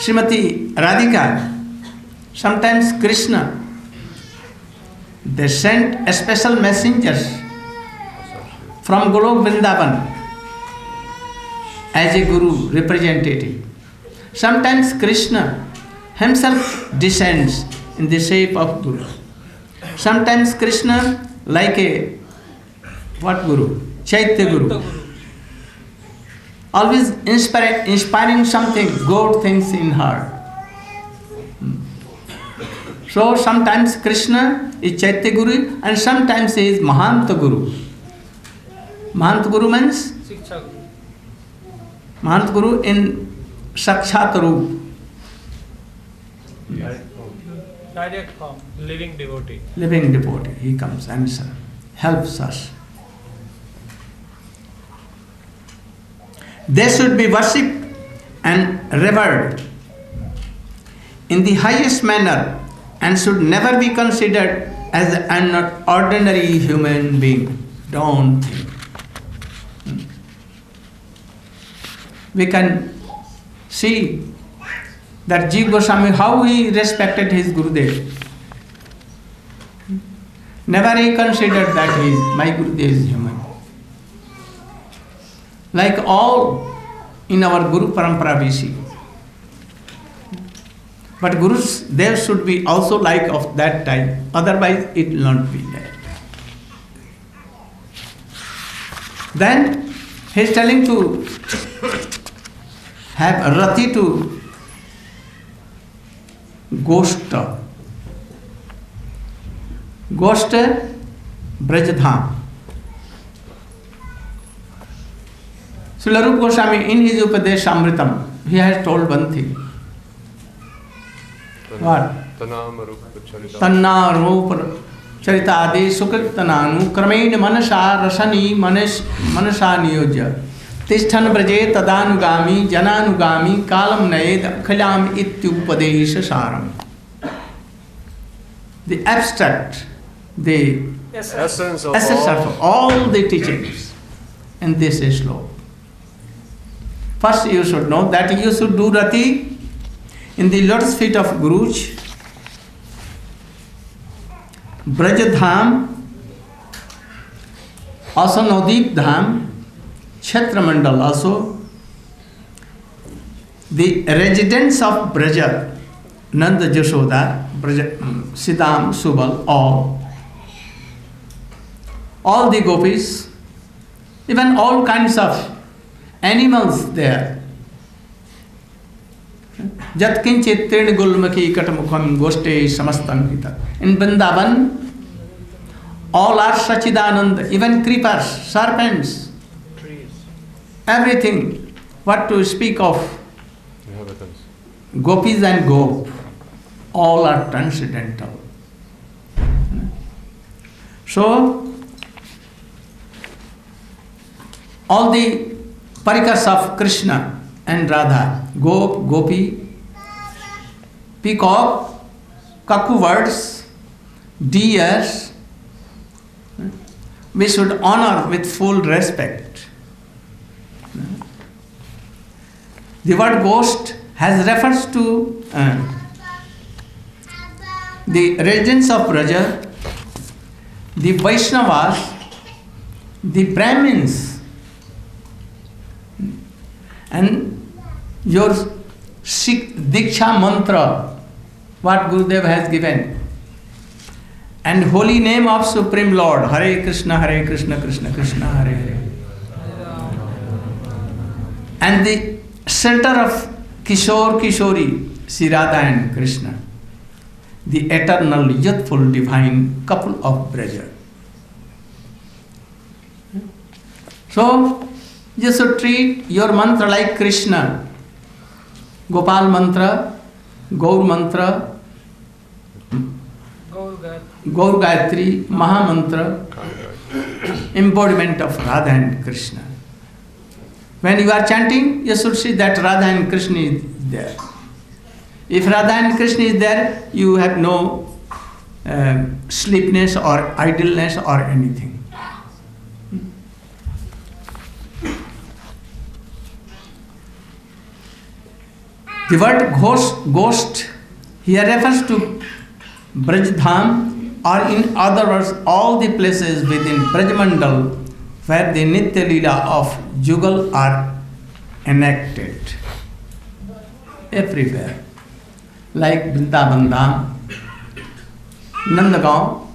Srimati Radhika, sometimes Krishna, they sent special messengers from Golok Vrindavan as a guru representative. Sometimes Krishna himself descends in the shape of Guru. Sometimes Krishna like a what Guru? Chaitya Guru. Always inspiring something, good things in her. So sometimes Krishna is Chaitya Guru and sometimes he is Mahanta Guru. Mahanta Guru means? Mahanta Guru in Sakshat Roop. Direct form, living devotee. Living devotee, he comes and helps us. They should be worshipped and revered in the highest manner and should never be considered as an ordinary human being. Don't think. We can see that Jiva Goswami, how he respected his Gurudev. Never he considered that my Gurudev is human. Like all in our Guru Parampara we see. But Gurus, there should be also like of that type, otherwise it will not be there. Then he is telling to have Rati to Goshta. Goshta Brajadham. Srila Rupa Goswami in his Upadesh Amritam, he has told one thing. What? Tanna Rupa Charitade Sukritananu Kramen Manasa Rasani Manasa Niyojya Tishtan Braje Tadanugami Jananugami Kalam Naed Khalam Ityupadesha Saram. The abstract, the essence of all the teachings in this sloka. First you should know that you should do Rati in the lotus feet of Guruji, Brajadham, also Nodip Dham, Kshetra Mandal also, the residents of Braja, Nanda Jashoda, Siddham, Subal, all the gopis, even all kinds of animals there. Jat kinchit trin gulmaki katamukham goste samastam hita. In Vrindavan, all are Sachidananda, even creepers, serpents, trees, everything. What to speak of gopis and gop, all are transcendental. So, all the parikas of Krishna and Radha, Gop, Gopi, peacock, cuckoo birds, deers, we should honor with full respect. The word ghost has refers to the residents of Braja, the Vaishnavas, the Brahmins, and your Diksha mantra, what Gurudev has given, and holy name of Supreme Lord, Hare Krishna, Krishna Krishna, Hare Hare. And the center of Kishore, Kishori, Sri Radha and Krishna, the eternal, youthful, divine couple of Braja. So, you should treat your mantra like Krishna. Gopal mantra, Gaur mantra, Gaur Gayatri, Maha mantra, embodiment of Radha and Krishna. When you are chanting, you should see that Radha and Krishna is there. If Radha and Krishna is there, you have no sleepiness or idleness or anything. The word ghost here refers to Brajdham, or in other words, all the places within Brajmandal where the Nitya Leela of Jugal are enacted. Everywhere. Like Vrindavan Dham, Nandagaon,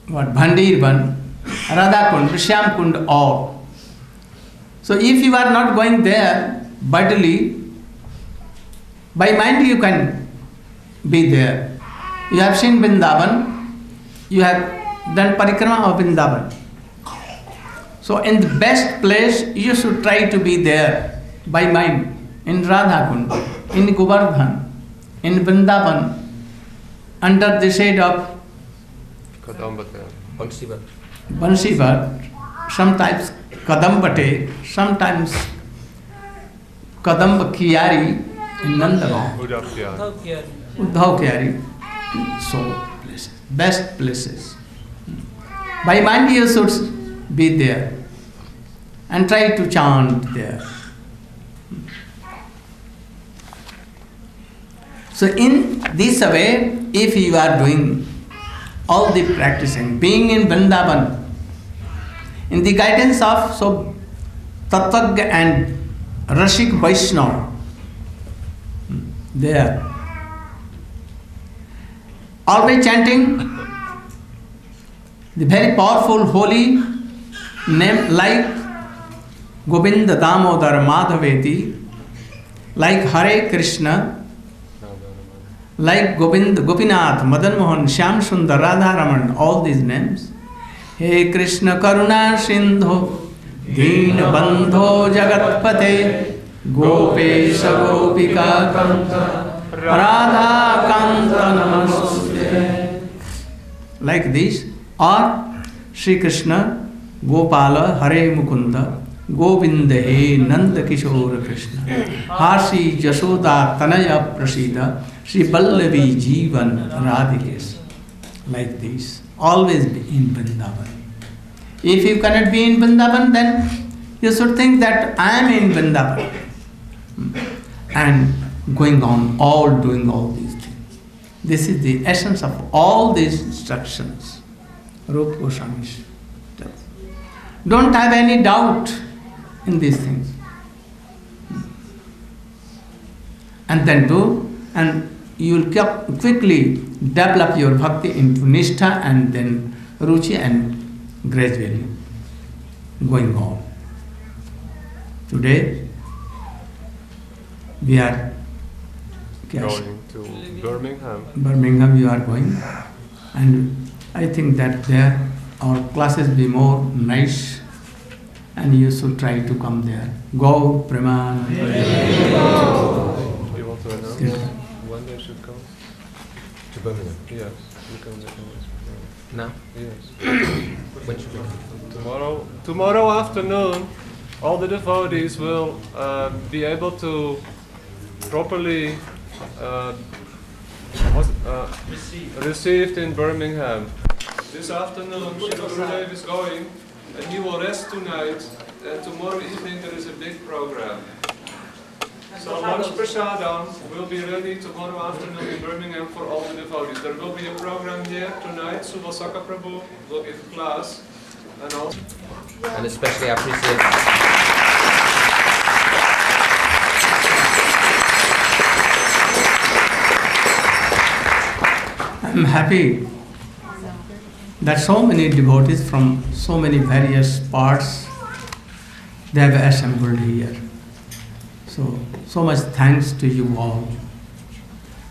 Bhandirvan, Radha Kund, Shyam Kund, all. So if you are not going there bodily, by mind you can be there. You have seen Vrindavan, you have done parikrama of Vrindavan. So in the best place you should try to be there by mind, in Radha Kund, in Govardhan, in Vrindavan, under the shade of Bansivat, sometimes Kadambate, sometimes Kadamba Kiyari in Nandagaon, Uddhav Kiyari, so places, best places. By mind you should be there and try to chant there. So in this way, if you are doing all the practicing, being in Vrindavan, in the guidance of so Tattagya and Rashik Vaishnava, there, always chanting the very powerful holy name like Govinda Damodar Madhaveti, like Hare Krishna, like Govinda Gopinath, Madan Mohan, Shyam Sundar, Radha Raman, all these names. He Krishna Karuna Sindhu, Deen Bandho Jagatpate, Gopesha Gopika Kanta, Radha Kanta Namaste. Like this, or Sri Krishna, Gopala, Hare Mukunda, Govinda He Nanda Kishore Krishna, Hasi Jashoda Tanaya Prasida, Sri Pallavi Jeevan Radhikesh. Like this, always be in Vrindavan. If you cannot be in Vrindavan, then you should think that I am in Vrindavan and going on, doing all these things. This is the essence of all these instructions. Rupa Goswami tells. Don't have any doubt in these things. And then do, and you will quickly develop your bhakti into nishtha and then ruchi and gradually going on. Today we are going to Birmingham. Birmingham you are going, and I think that there our classes be more nice and you should try to come there. Go Preman. Do you want to announce when they should come? To Birmingham? Yes, you can. Now? Yes. When should we come? Tomorrow afternoon, all the devotees will be able to properly received in Birmingham. This afternoon, Srila Gurudev is going, and he will rest tonight. And tomorrow evening there is a big program. So lunch prasadam will be ready tomorrow afternoon in Birmingham for all the devotees. There will be a program here tonight. Subhasaka Prabhu will give a class, and also. And especially I appreciate. I'm happy that so many devotees from so many various parts, they have assembled here. So much thanks to you all.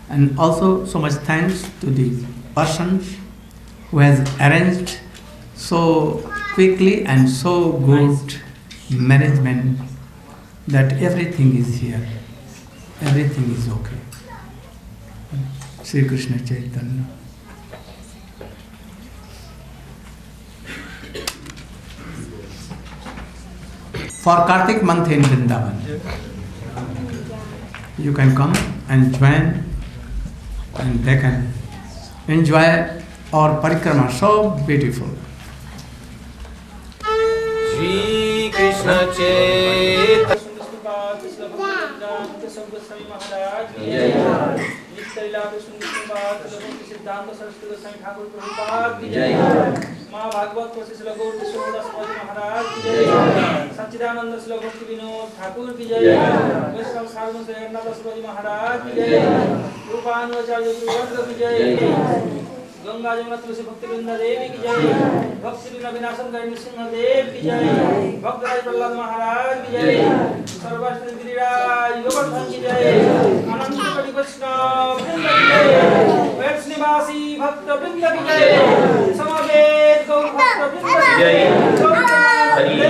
And also so much thanks to the persons who has arranged so quickly and so good management that everything is here. Everything is okay. Sri Krishna Chaitanya. For Kartik month in Vrindavan, you can come and join, and they can enjoy our parikrama, so beautiful. Shri Krishna चेत सिद्धांत सरस्वती गोस्वामी ठाकुर प्रभुपाद की जय। माँ भागवत वशिष्ठ गौर किशोरदास महाराज की जय। सच्चिदानंद श्री भक्ति विनोद ठाकुर की जय। वैष्णव साधु जगन्नाथ सरस्वती महाराज की जय। रूपानुचार्य की जय। गंगा जमुना तुलसी भक्ति वृंदा देवी की जय। भक्ति बिना विनाशन करे नृसिंह देव की जय। भक्तराज प्रहलाद महाराज की जय। सर्वश्री गिरिराज गोवर्धन की जय। अनंत कोटि वैष्णव वृंद की जय। वैष्णवासी भक्त वृंद की जय। समवेत गौ भक्त वृंद की जय। हरि जय।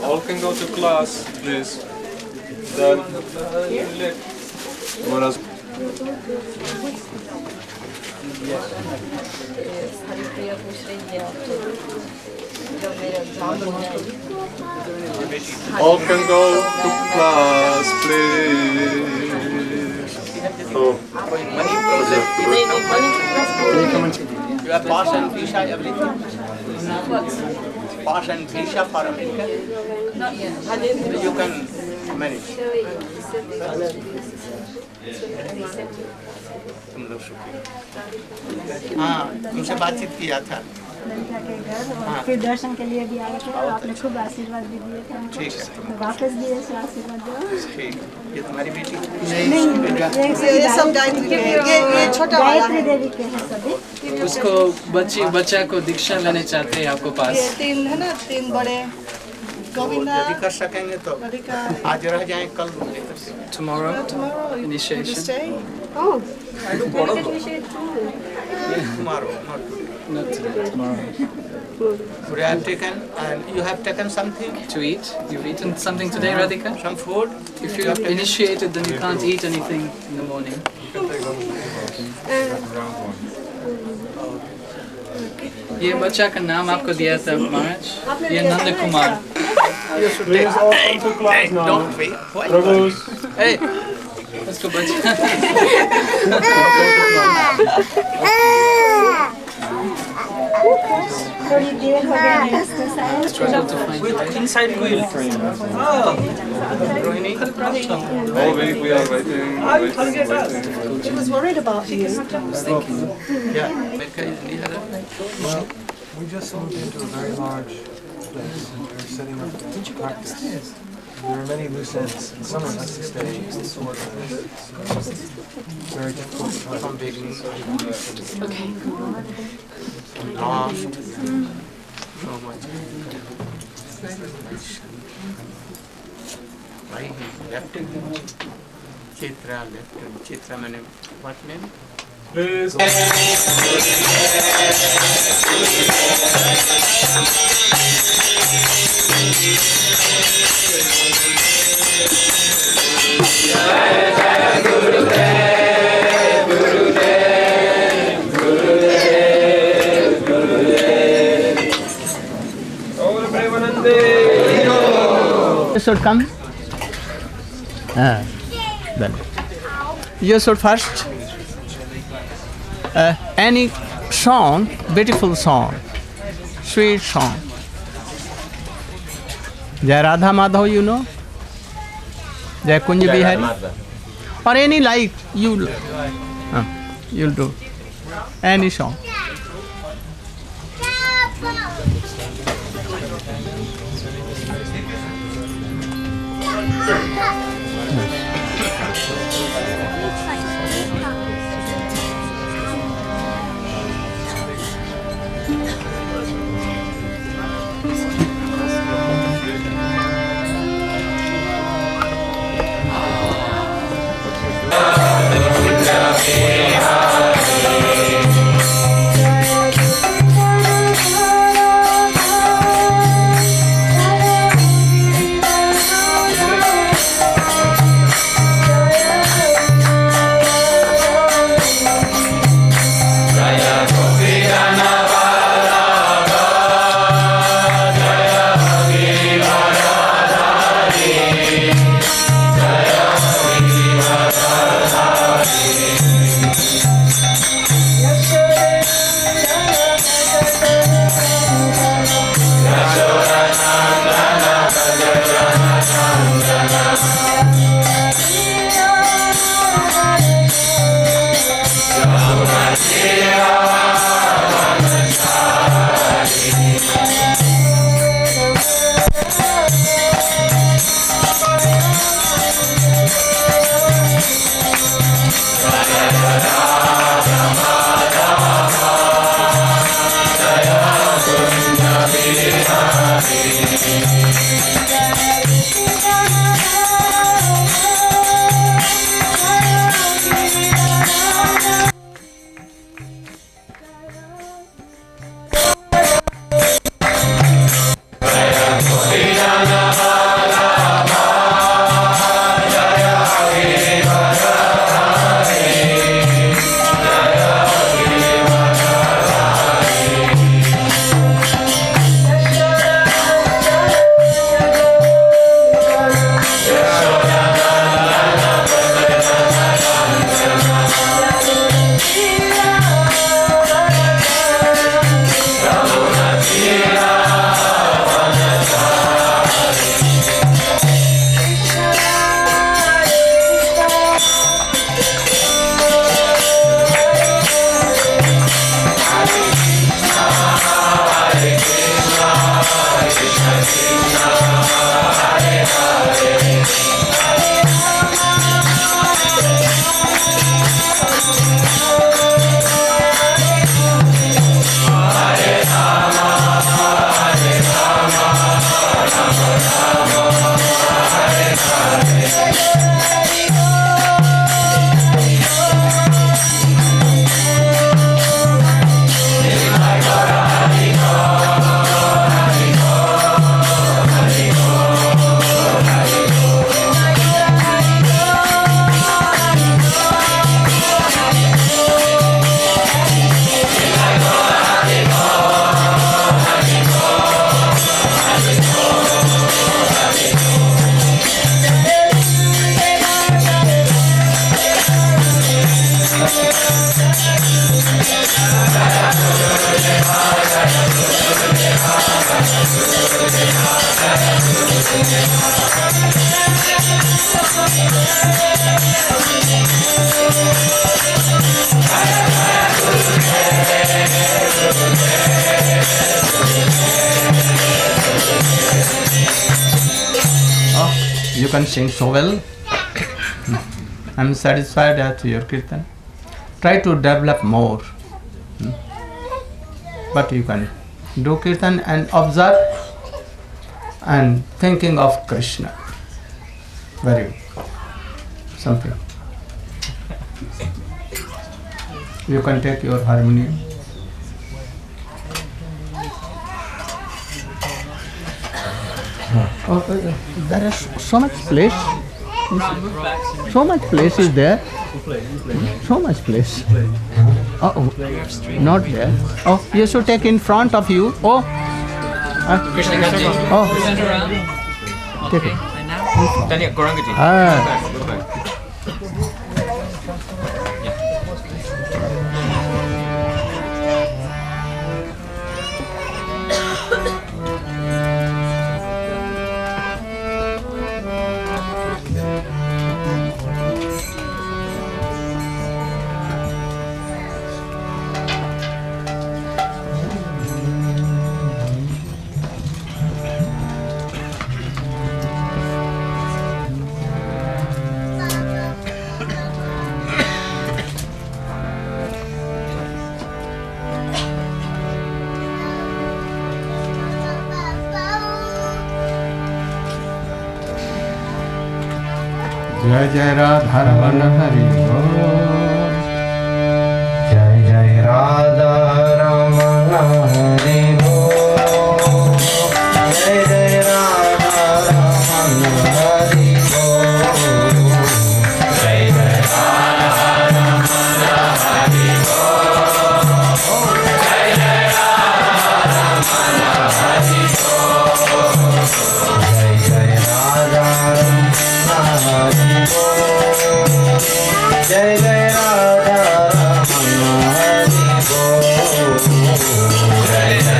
All can go to class, please. Then, Maharaj. All can go to class, please. Oh. You have pass and visa, everything. Pass and visa for America. You can manage. तुम लोग हाँ तुमसे बातचीत किया था फिर दर्शन के लिए भी आए थे और आपने खूब आशीर्वाद भी दिए थे। ठीक है वापस भी ऐसे आशीर्वाद दो। ठीक ये तुम्हारी बेटी नहीं ये सब गायत्री के ये छोटा गायत्री देवी के हैं सभी। उसको बच्चा को दीक्षा लेने चाहते हैं आपको पास। ये तीन है ना तीन बड़े गोविंदा यदि कर सकेंगे तो आज रह जाएं कल Tomorrow initiation. Oh. Tomorrow, Not today, tomorrow. Today I have taken, and you have taken something? To eat? You've eaten something today, Radhika? Some food? If you initiated, then you can't eat anything in the morning. ये बच्चा का नाम आपको दिया था महाराज, ये Nand Kumar. Please all come to class now. Don't wait. Prabhus. Hey, उसको बच्चा। थोड़ी देर हो गया है इसको शायद। Struggle to find With inside wheel. Rohini? All week we are waiting. He was worried about you. Yeah. America is near. We just moved into a very large place and we're setting up practice. There are many loose ends, and someone has to stay and sort of this. Very difficult from beginning. Okay. Loft. So much. Right hand, left hand. Chitra, left hand. Chitra means what name? Please. You should come. Then. You should first. Any song, beautiful song, sweet song. Jai Radha Madhav, you know? Jai Kunj Bihari? Or any like you'll do. Any song. can sing so well. I'm satisfied at your kirtan. Try to develop more. But you can do kirtan and observe and thinking of Krishna. Very good. Something. You can take your harmonium. There is so much place. So much place is there. So much place. Oh, not there. Oh, you should take in front of you. Oh. Oh. Take it. Tanya, kurang kecil. जय जय राधा रमन हरि बोल। जय जय राधा रमन हरि बोल। जय जय राधा रमन हरि बोल। जय जय राधा रमन हरि बोल। जय जय राधा रमन हरि बोल। जय जय राधा रमन हरि बोल। जय जय राधा रमन हरि बोल। जय जय राधा रमन हरि बोल। जय जय राधा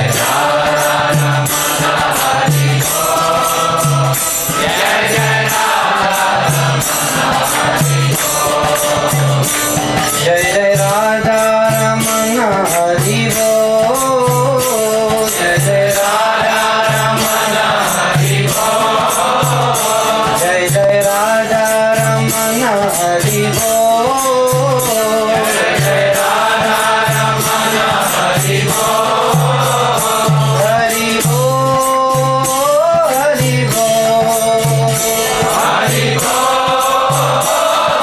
रमन हरि बोल। जय जय राधा रमन हरि बोल। जय जय राधा रमन हरि बोल। जय जय राधा रमन हरि बोल। जय जय राधा रमन हरि बोल। हरि बोल हरि बोल। हरि बोल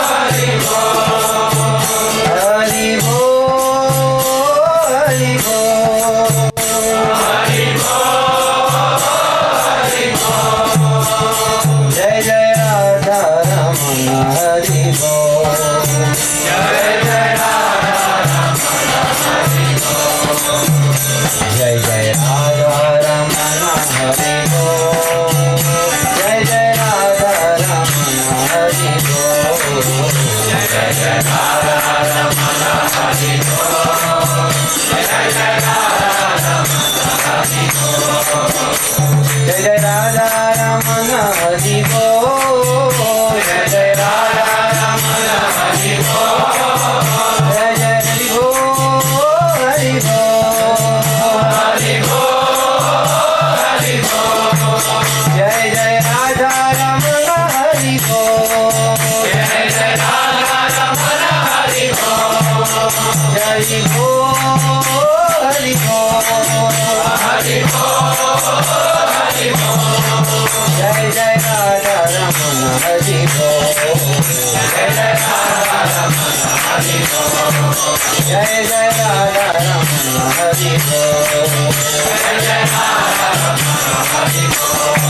हरि बोल। हरि बोल हरि बोल। हरि बोल हरि बोल। जय जय राधा रमन हरि बोल। जय जय राधा रमन हरि बोल। जय जय राधा रमन हरि बोल। जय जय राधा रमन हरि बोल। जय जय राधा रमन हरि बोल। जय जय राधा रमन हरि बोल। जय जय राधा रमन हरि बोल। जय जय राधा रमन हरि बोल। जय जय हरि बोल हरि बोल। हरि बोल हरि बोल। जय जय राधा रमन हरि बोल। जय जय राधा रमन हरि बोल। हरि बोल हरि बोल। हरि बोल हरि बोल। जय जय राधा रमन हरि बोल। जय जय राधा रमन हरि बोल। जय जय राधा रमन हरि बोल। जय जय राधा रमन हरि बोल।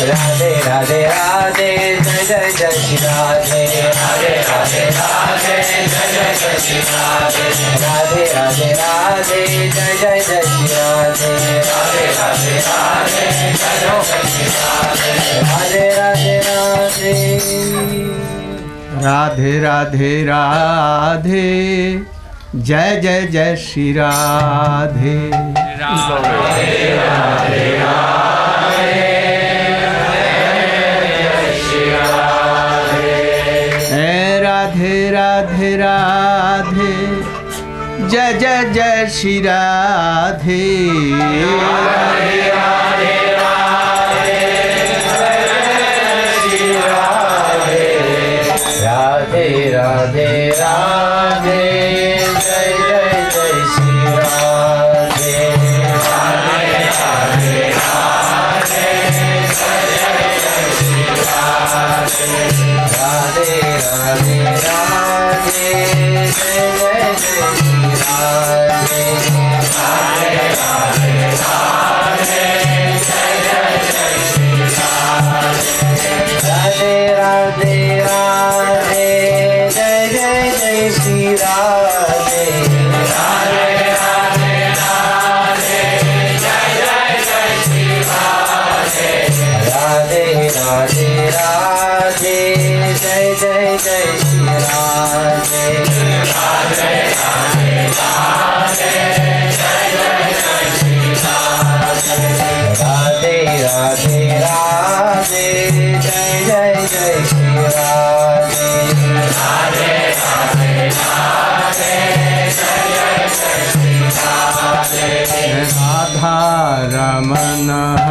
राधे राधे राधे जय जय जय श्री राधे। राधे राधे राधे जय जय जय श्री राधे। राधे राधे राधे जय जय जय श्री राधे। राधे राधे राधे जय जय जय श्री राधे। राधे राधे राधे। राधे राधे राधे जय जय जय श्री राधे। राधे राधे राधे राधे राधे राधे जय जय जय श्री राधे। राधे राधे राधे जय जय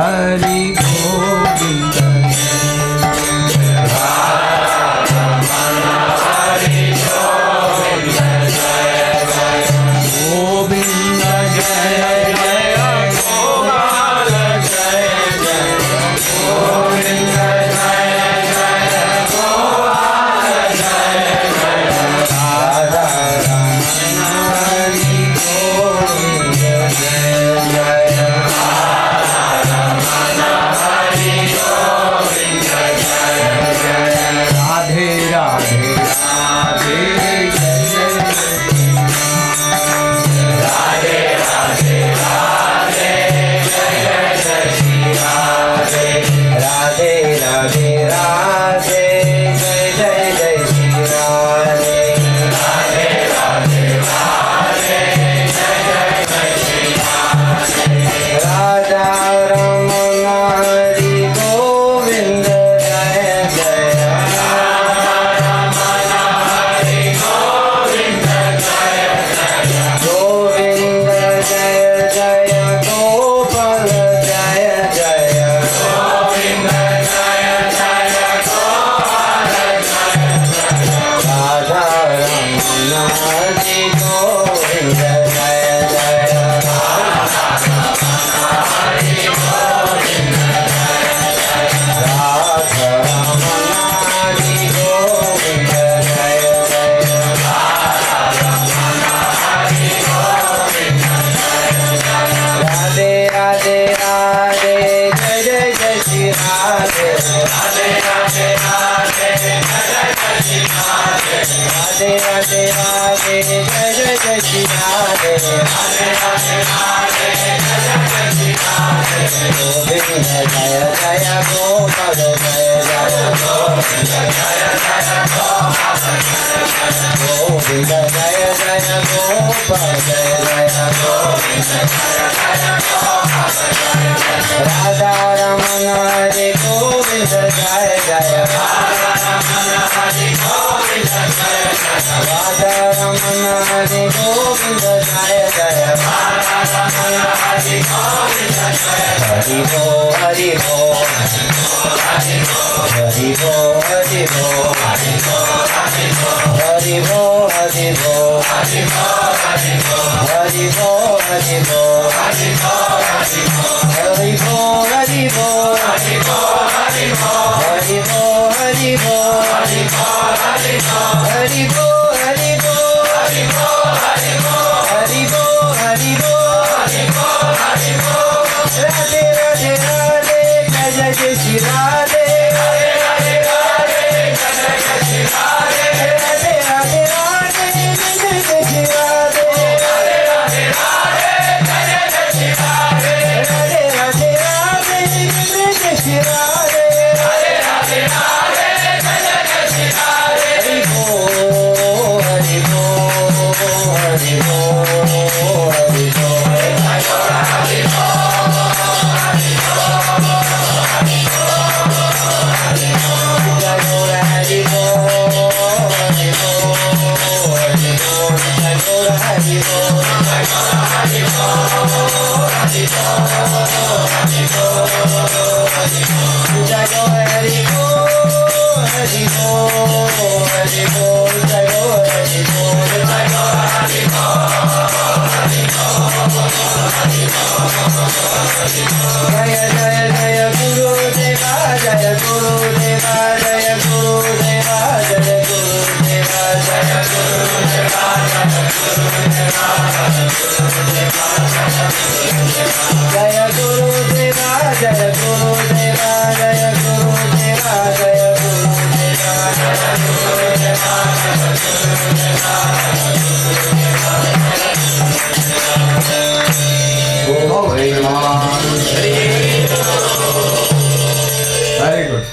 Hari Govinda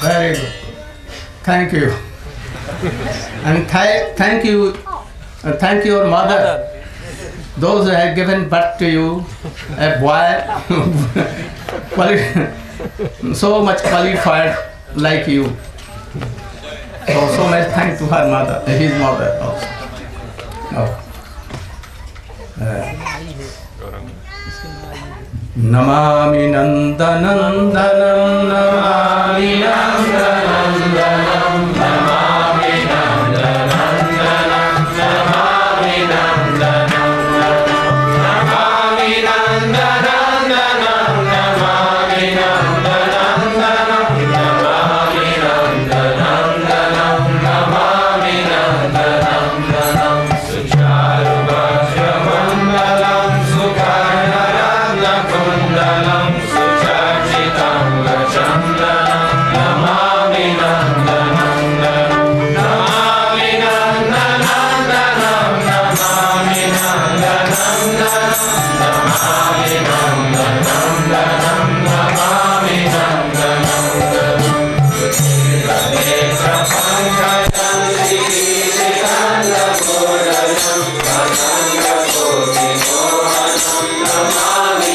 Very good. Thank you. And thank you, thank your mother. Those who have given birth to you, a boy, so much qualified like you. So much thanks to her mother, his mother also. No. Namami Nandanandanam, Namami Nandanandanam, Namami Nandanandanam, Namami Nandanandanam, Namami Nandanandanam, Namami Nandanandanam, Namami Nandanandanam, Namami Nandanandanam, Sucharu Vajramandalam, Kundalam Suchachitam Gachandanam Namami Nandanandanam Namami Nandanandanam Namami Nandanandanam Namami Nandanandanam Namami Nandanandanam Netra Pankajam Sikishikanda Kodayam Katanga Koti Mohanam Namami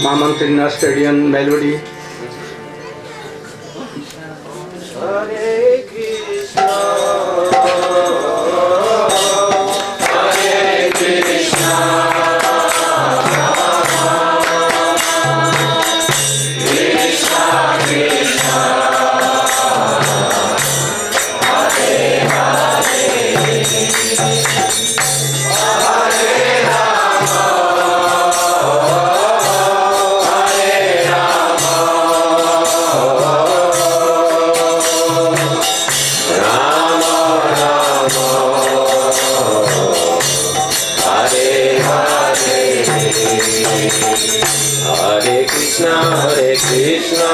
Mamantina Stadium melody. Hare Krishna Krishna, Hare Krishna,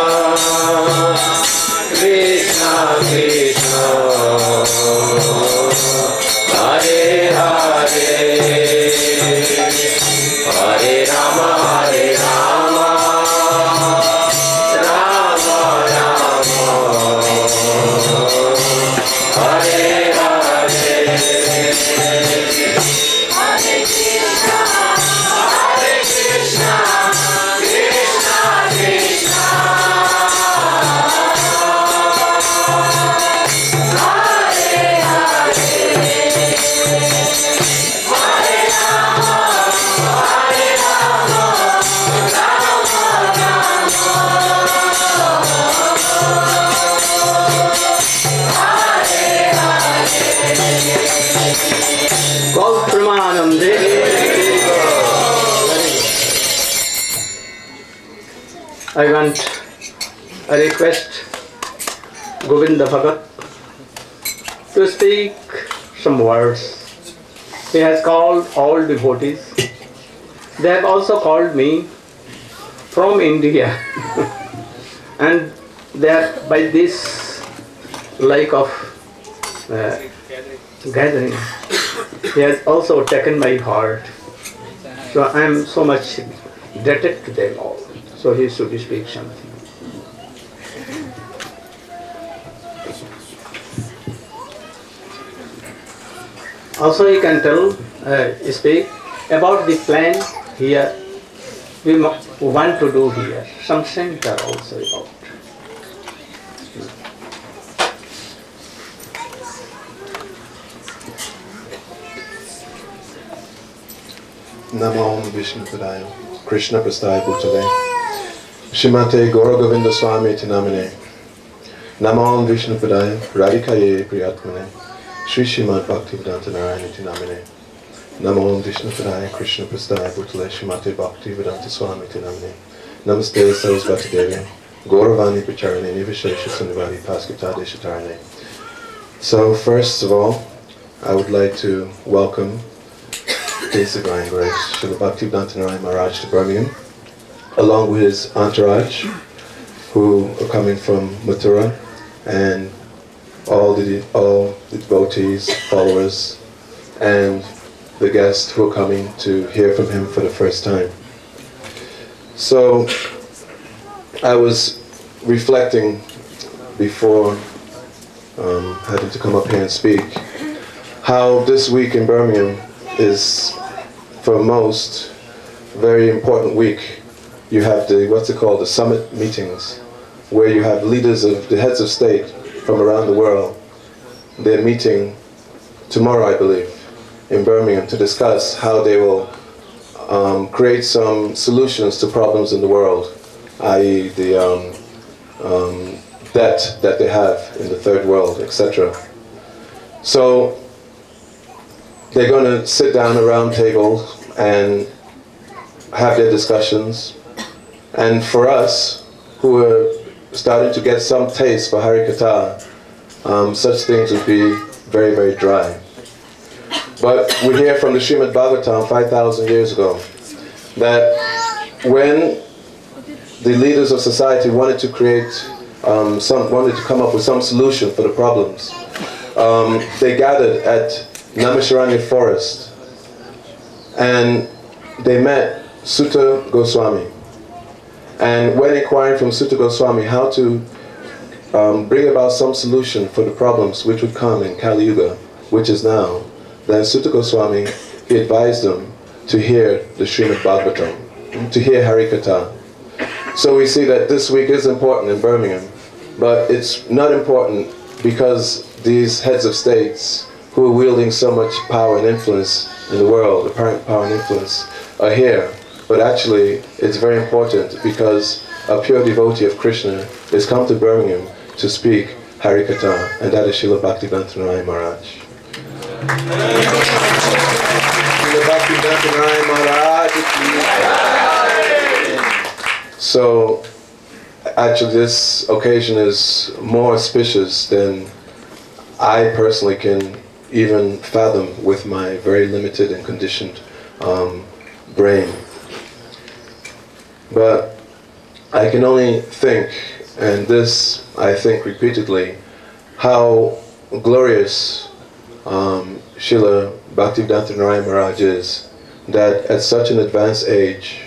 Krishna Krishna, Hare Hare, Hare Rama, Hare Rama, Rama Rama, Hare Hare, Hare Krishna, Hare Krishna, Krishna Krishna, I want a request Govinda Bhagat to speak some words. He has called all devotees. They have also called me from India. And they are by this like of gathering. He has also taken my heart. So I am so much indebted to them all. So he should speak something. Also he can speak about the plan here we want to do here. Some center also about. Namo Vishnu Padaya, Krishna Prasthaya Bhutale, Shrimate Gaura Govinda Swami Tinamine, Namo Vishnu Padaya, Radhikaye Priyatmane, Sri Srimad Bhakti-Vedanta Narayan Tinamine, Namo Vishnu Padaya, Krishna Prasthaya Bhutale, Shrimate Bhakti-Vedanta Swami Tinamine, Namaste Sarasvati Devi, Gauravani Pacharane, Nivishesha Sundari Paskita Deshatarane. So first of all, I would like to welcome His Divine Grace, Srila Bhakti-Vedanta Narayan Maharaj to Birmingham, along with his entourage, who are coming from Mathura, and all the devotees, followers, and the guests who are coming to hear from him for the first time. So, I was reflecting before having to come up here and speak, how this week in Birmingham is, for most, very important week. You have the summit meetings, where you have leaders of the heads of state from around the world. They're meeting tomorrow, I believe, in Birmingham to discuss how they will create some solutions to problems in the world, i.e. the debt that they have in the third world, etc. So they're going to sit down around tables and have their discussions. And for us, who are starting to get some taste for Harikatha, such things would be very, very dry. But we hear from the Srimad Bhagavatam 5,000 years ago that when the leaders of society wanted to wanted to come up with some solution for the problems, they gathered at Naimisharanya forest, and they met Sutta Goswami. And when inquiring from Sutta Goswami how to bring about some solution for the problems which would come in Kali Yuga, which is now, then Sutta Goswami, he advised them to hear the Srimad Bhagavatam, to hear Harikatha. So we see that this week is important in Birmingham, but it's not important because these heads of states who are wielding so much power and influence in the world, apparent power and influence, are here. But actually, it's very important because a pure devotee of Krishna has come to Birmingham to speak Harikatha, and that is Srila Bhakti-Vedanta Narayan Maharaj. Srila Bhakti-Vedanta Narayan Maharaj. So, actually this occasion is more auspicious than I personally can even fathom with my very limited and conditioned brain. But I can only think, and this I think repeatedly, how glorious Srila Bhakti-Vedanta Narayan Maharaj is, that at such an advanced age,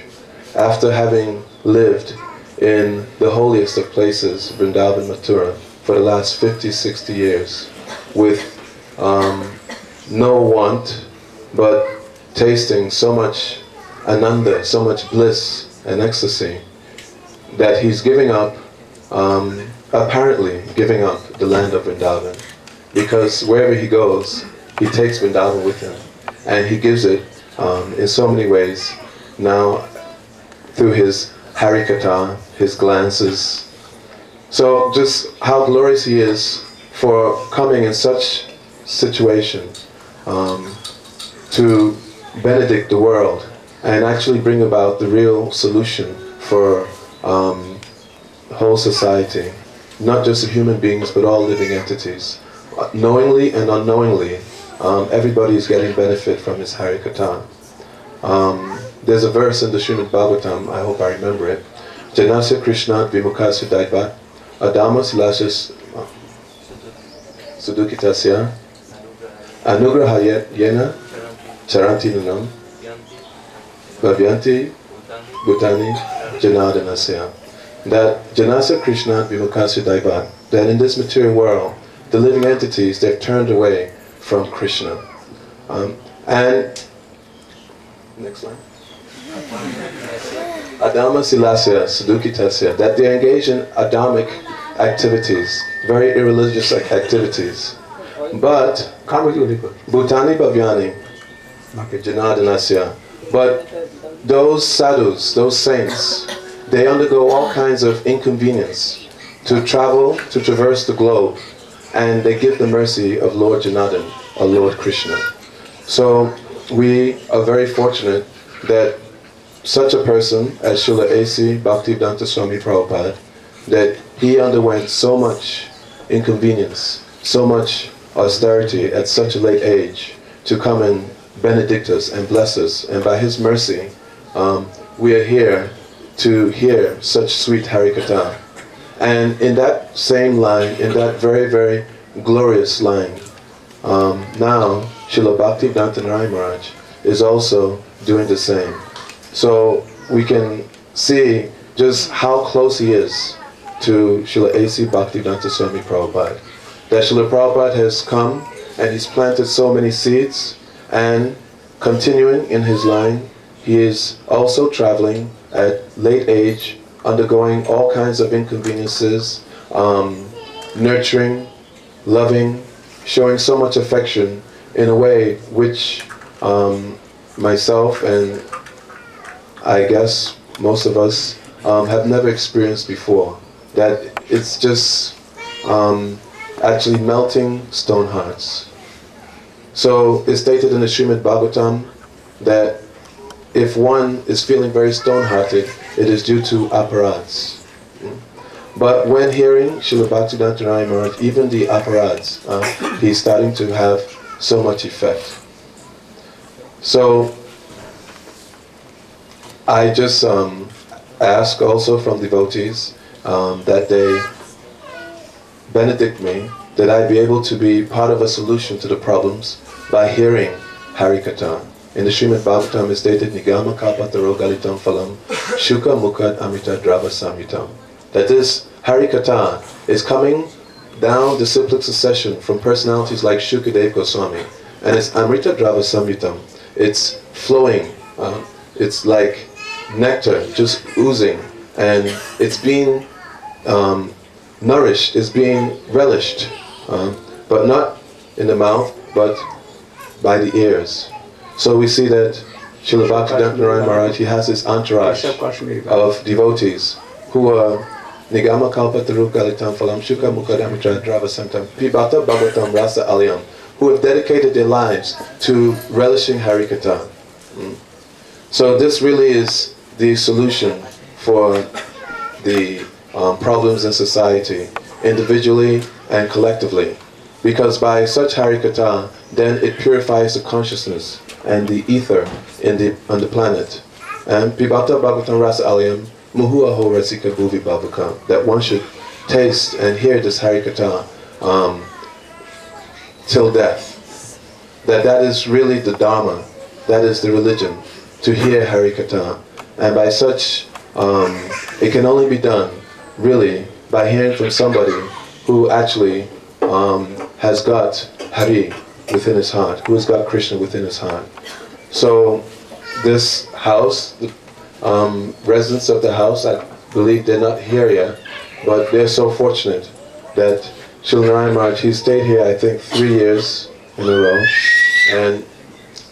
after having lived in the holiest of places, Vrindavan, Mathura, for the last 50, 60 years, with no want, but tasting so much ananda, so much bliss and ecstasy, that he's giving up, apparently giving up the land of Vrindavan, because wherever he goes, he takes Vrindavan with him, and he gives it in so many ways, now through his harikatha, his glances. So just how glorious he is for coming in such situation to benedict the world and actually bring about the real solution for whole society, not just the human beings but all living entities. Knowingly and unknowingly, everybody is getting benefit from his harikatha. There's a verse in the Srimad Bhagavatam, I hope I remember it. Janasya Krishna Vimukasya Daivat Adamas Lashas Sudukitasya Anugrahayat Yena Charanti Nunam Bhavyanti Bhutani Janadanasya. That Janasya Krishna Vimukasya Daivat, that in this material world, the living entities, they've turned away from Krishna. And next line. Adama Silasya Sudukitasya, that they engage in Adamic activities, very irreligious activities. But Bhutani Bhavyani Janadanasya, but those sadhus, those saints, they undergo all kinds of inconvenience to travel, to traverse the globe, and they give the mercy of Lord Janardhan, or Lord Krishna. So we are very fortunate that such a person as Srila A.C. Bhaktivedanta Swami Prabhupada, that he underwent so much inconvenience, so much austerity at such a late age to come and benedict us and bless us. And by his mercy, we are here to hear such sweet Harikatha. And in that same line, in that very, very glorious line, now Srila Bhaktivedanta Narayan Maharaj is also doing the same. So we can see just how close he is to Srila A.C. Bhaktivedanta Swami Prabhupada. That Srila Prabhupada has come and he's planted so many seeds, and continuing in his line, he is also traveling at late age, undergoing all kinds of inconveniences, nurturing, loving, showing so much affection in a way which myself and I guess most of us have never experienced before. That it's just actually melting stone hearts. So it's stated in the Srimad Bhagavatam that if one is feeling very stone-hearted, it is due to aparads. But when hearing Srila Bhaktivedanta Narayan Maharaj, even the aparads, he's starting to have so much effect. So I just ask also from devotees that they benedict me, that I be able to be part of a solution to the problems by hearing Harikatha. In the Srimad Bhagavatam is stated, Nigama Kalpataro Galitam Phalam Shuka Mukad Amrita Drava Samyutam. That this Harikatha is coming down the cyclic succession from personalities like Shukadeva Goswami. And it's Amrita Drava Samyutam. It's flowing. It's like nectar just oozing. And it's being nourished, it's being relished. But not in the mouth, but by the ears. So we see that Srila Bhaktivedanta Narayan Maharaj, he has his entourage of devotees who are Nigama Kalpataru Galitam Phalam Shuka Mukadamitra Drava Santam Pibata Bhagavatam Rasa Alyam, who have dedicated their lives to relishing Harikatha. So this really is the solution for the problems in society, individually and collectively. Because by such Harikatha, then it purifies the consciousness and the ether on the planet. And Pibata Bhagavatam Rasa Alyam, Muhuaho Rasika Bhuvi Bhavaka, that one should taste and hear this Harikatha till death. That is really the Dharma, that is the religion, to hear Harikatha. And by such, it can only be done, really, by hearing from somebody who actually has got Hari within his heart, who has got Krishna within his heart. So this house, the residents of the house, I believe they're not here yet, but they're so fortunate that Srila Narayan Maharaj, he stayed here I think 3 years in a row, and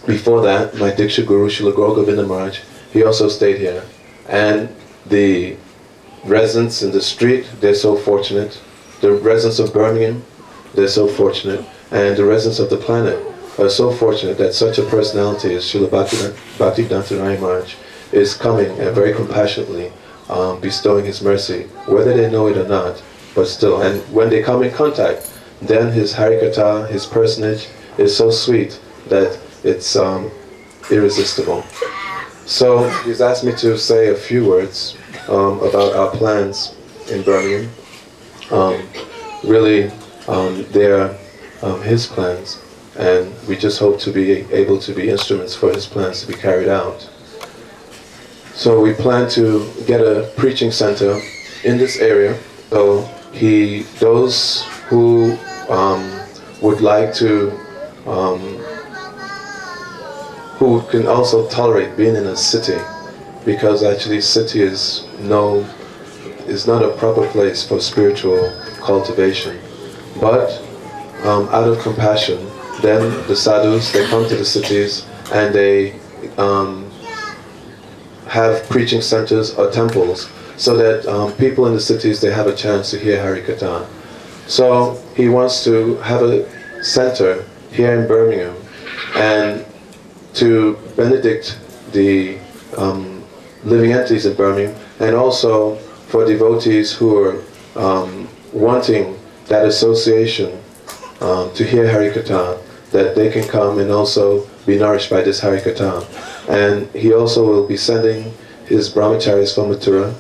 before that my Diksha Guru Srila Govinda Maharaj, he also stayed here. And the residents in the street, they're so fortunate. The residents of Birmingham, they're so fortunate. And the residents of the planet are so fortunate that such a personality as Srila Bhakti.Tv Maharaj is coming and very compassionately bestowing his mercy, whether they know it or not, but still. And when they come in contact, then his Harikatha, his personage, is so sweet that it's irresistible. So he's asked me to say a few words about our plans in Birmingham. Really, they're his plans, and we just hope to be able to be instruments for his plans to be carried out. So we plan to get a preaching center in this area. So those who would like to, who can also tolerate being in a city, because actually city is not a proper place for spiritual cultivation. But out of compassion, then the sadhus, they come to the cities and they have preaching centers or temples, so that people in the cities, they have a chance to hear Harikatha. So he wants to have a center here in Birmingham and to benedict the living entities in Birmingham, and also for devotees who are wanting that association to hear Harikatha, that they can come and also be nourished by this Harikatha. And he also will be sending his brahmacharis from Mathura.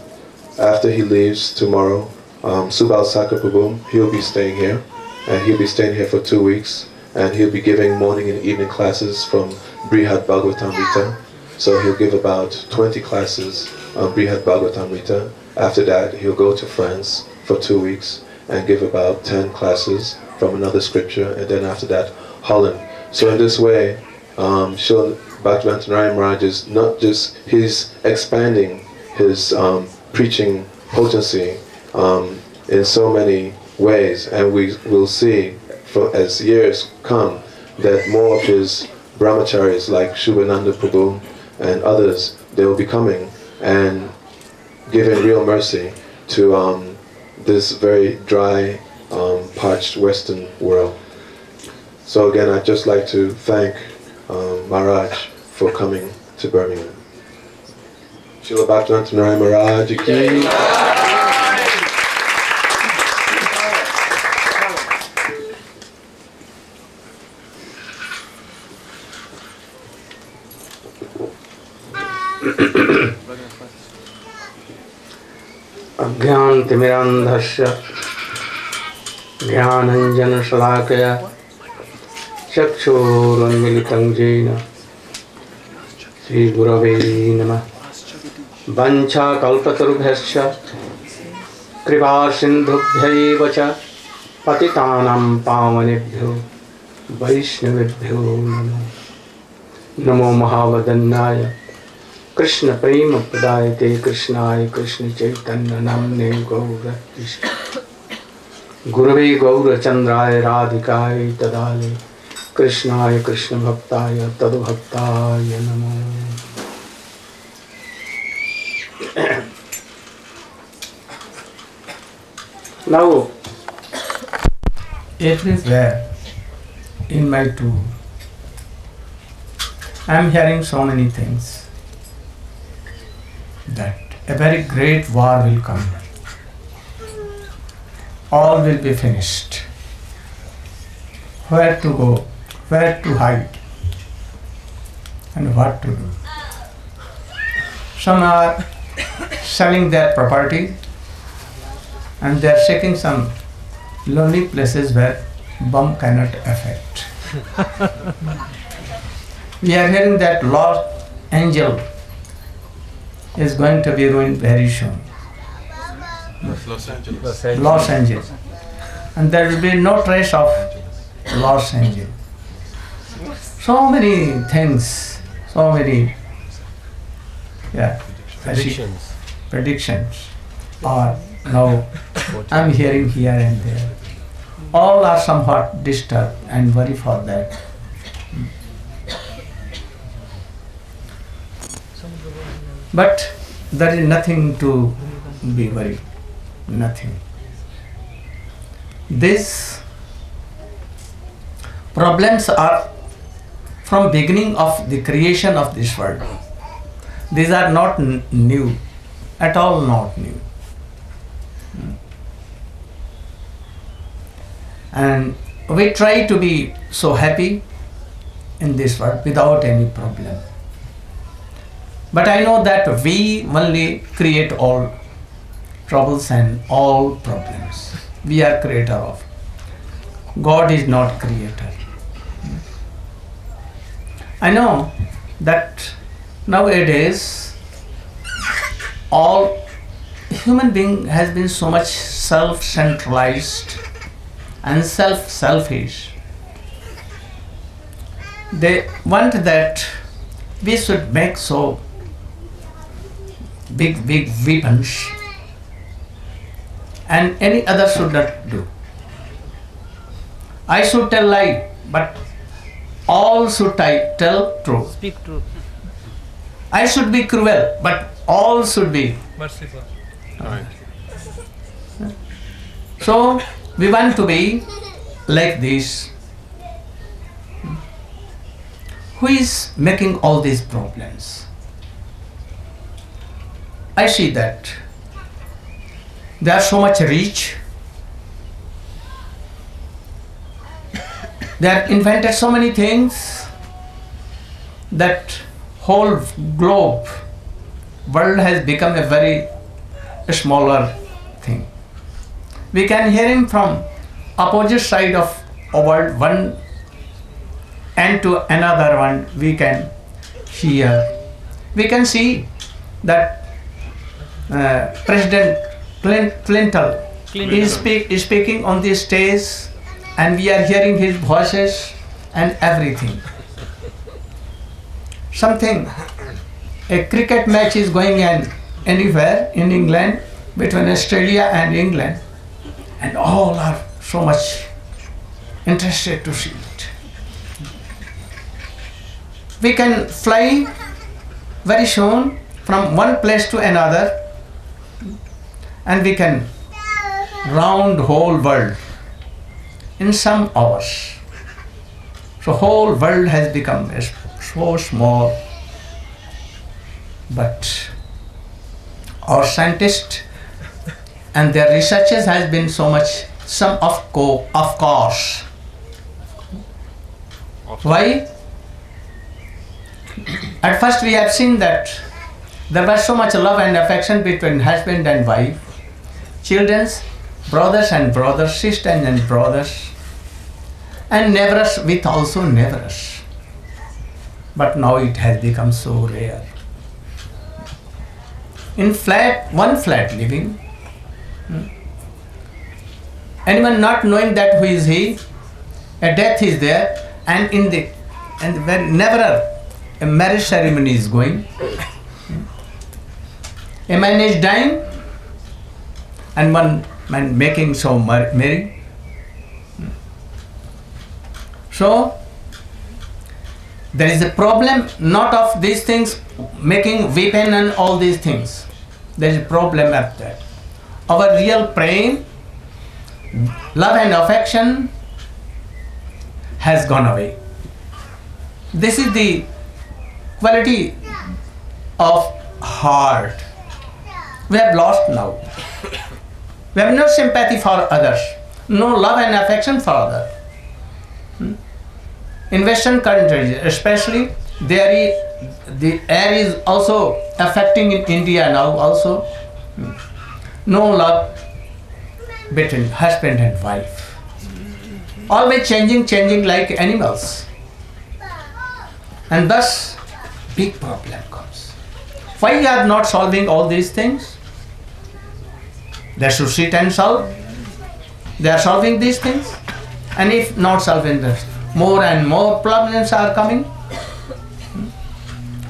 After he leaves tomorrow, Subal Sakaprabhu, he'll be staying here, and he'll be staying here for 2 weeks, and he'll be giving morning and evening classes from Brihad Bhagavatamrita. So he'll give about 20 classes on Brihad Bhagavatamrita. After that, he'll go to France for 2 weeks and give about 10 classes from another scripture, and then after that, Holland. So in this way, Srila Bhakti.Tv Maharaj is not just, he's expanding his preaching potency in so many ways, and we will see as years come that more of his brahmacharis like Shubhananda Prabhu and others, they will be coming and giving real mercy to this very dry, parched Western world. So again, I'd just like to thank Maharaj for coming to Birmingham. Srila Bhakti.Tv Maharaj ki. Ajnanatimirandhasya Jnananjana-shalakaya Chakshurunmilitam jena Shri Gurave Namah Vancha kalpatarubhyascha Kripa sindhubhyaiva cha Patitanam pavanebhyo Vaishnavibhyo namo Namo Mahavadannaya Krishna Prema Pradayate Krishnaya Krishna Chaitanya Namne Gaura Krishna Gurave Gaura Chandraya Radhikaya Tadale Krishnaya Krishna Bhaktaya Tadbhaktaya Namo. Now, everywhere in my tour, I am hearing so many things. That a very great war will come. All will be finished. Where to go, where to hide, and what to do. Some are selling their property and they are seeking some lonely places where bomb cannot affect. We are hearing that Los Angeles is going to be ruined very soon. Los Angeles. Los Angeles. And there will be no trace of Los Angeles. So many things, so many predictions are now I'm hearing here and there. All are somewhat disturbed and worry for that. But there is nothing to be worried. Nothing. These problems are from beginning of the creation of this world. These are not new, at all not new. And we try to be so happy in this world without any problem. But I know that we only create all troubles and all problems. We are creator of. God is not creator. I know that nowadays all human being has been so much self-centralized and selfish. They want that we should make so big weapons and any other should not do. I should tell lie, but all should tell truth. Speak truth. I should be cruel, but all should be Merciful. Right. So we want to be like this. Who is making all these problems? I see that they are so much rich. They have invented so many things that whole globe, world has become a very smaller thing. We can hear him from opposite side of a world, one end to another one. We can hear. We can see that President Clinton is speaking on this stage, and we are hearing his voices and everything. A cricket match is going on anywhere in England between Australia and England, and all are so much interested to see it. We can fly very soon from one place to another, and we can round whole world in some hours. So whole world has become so small, but our scientists and their researches has been so much, some of course. Why? At first we have seen that there was so much love and affection between husband and wife, children's, brothers and brothers, sisters and brothers, and neighbors with also neighbors. But now it has become so rare. In one flat living, anyone not knowing that who is he, a death is there, and whenever a marriage ceremony is going, a man is dying and one man making so merry. So there is a problem not of these things making weapon and all these things. There is a problem of that. Our real praying, love and affection has gone away. This is the quality of heart. We have lost now. We have no sympathy for others, no love and affection for others. In Western countries especially, there is the air is also affecting in India now also. No love between husband and wife. Always changing like animals. And thus, big problem comes. Why you are not solving all these things? They should sit and solve. They are solving these things. And if not solving this, more and more problems are coming.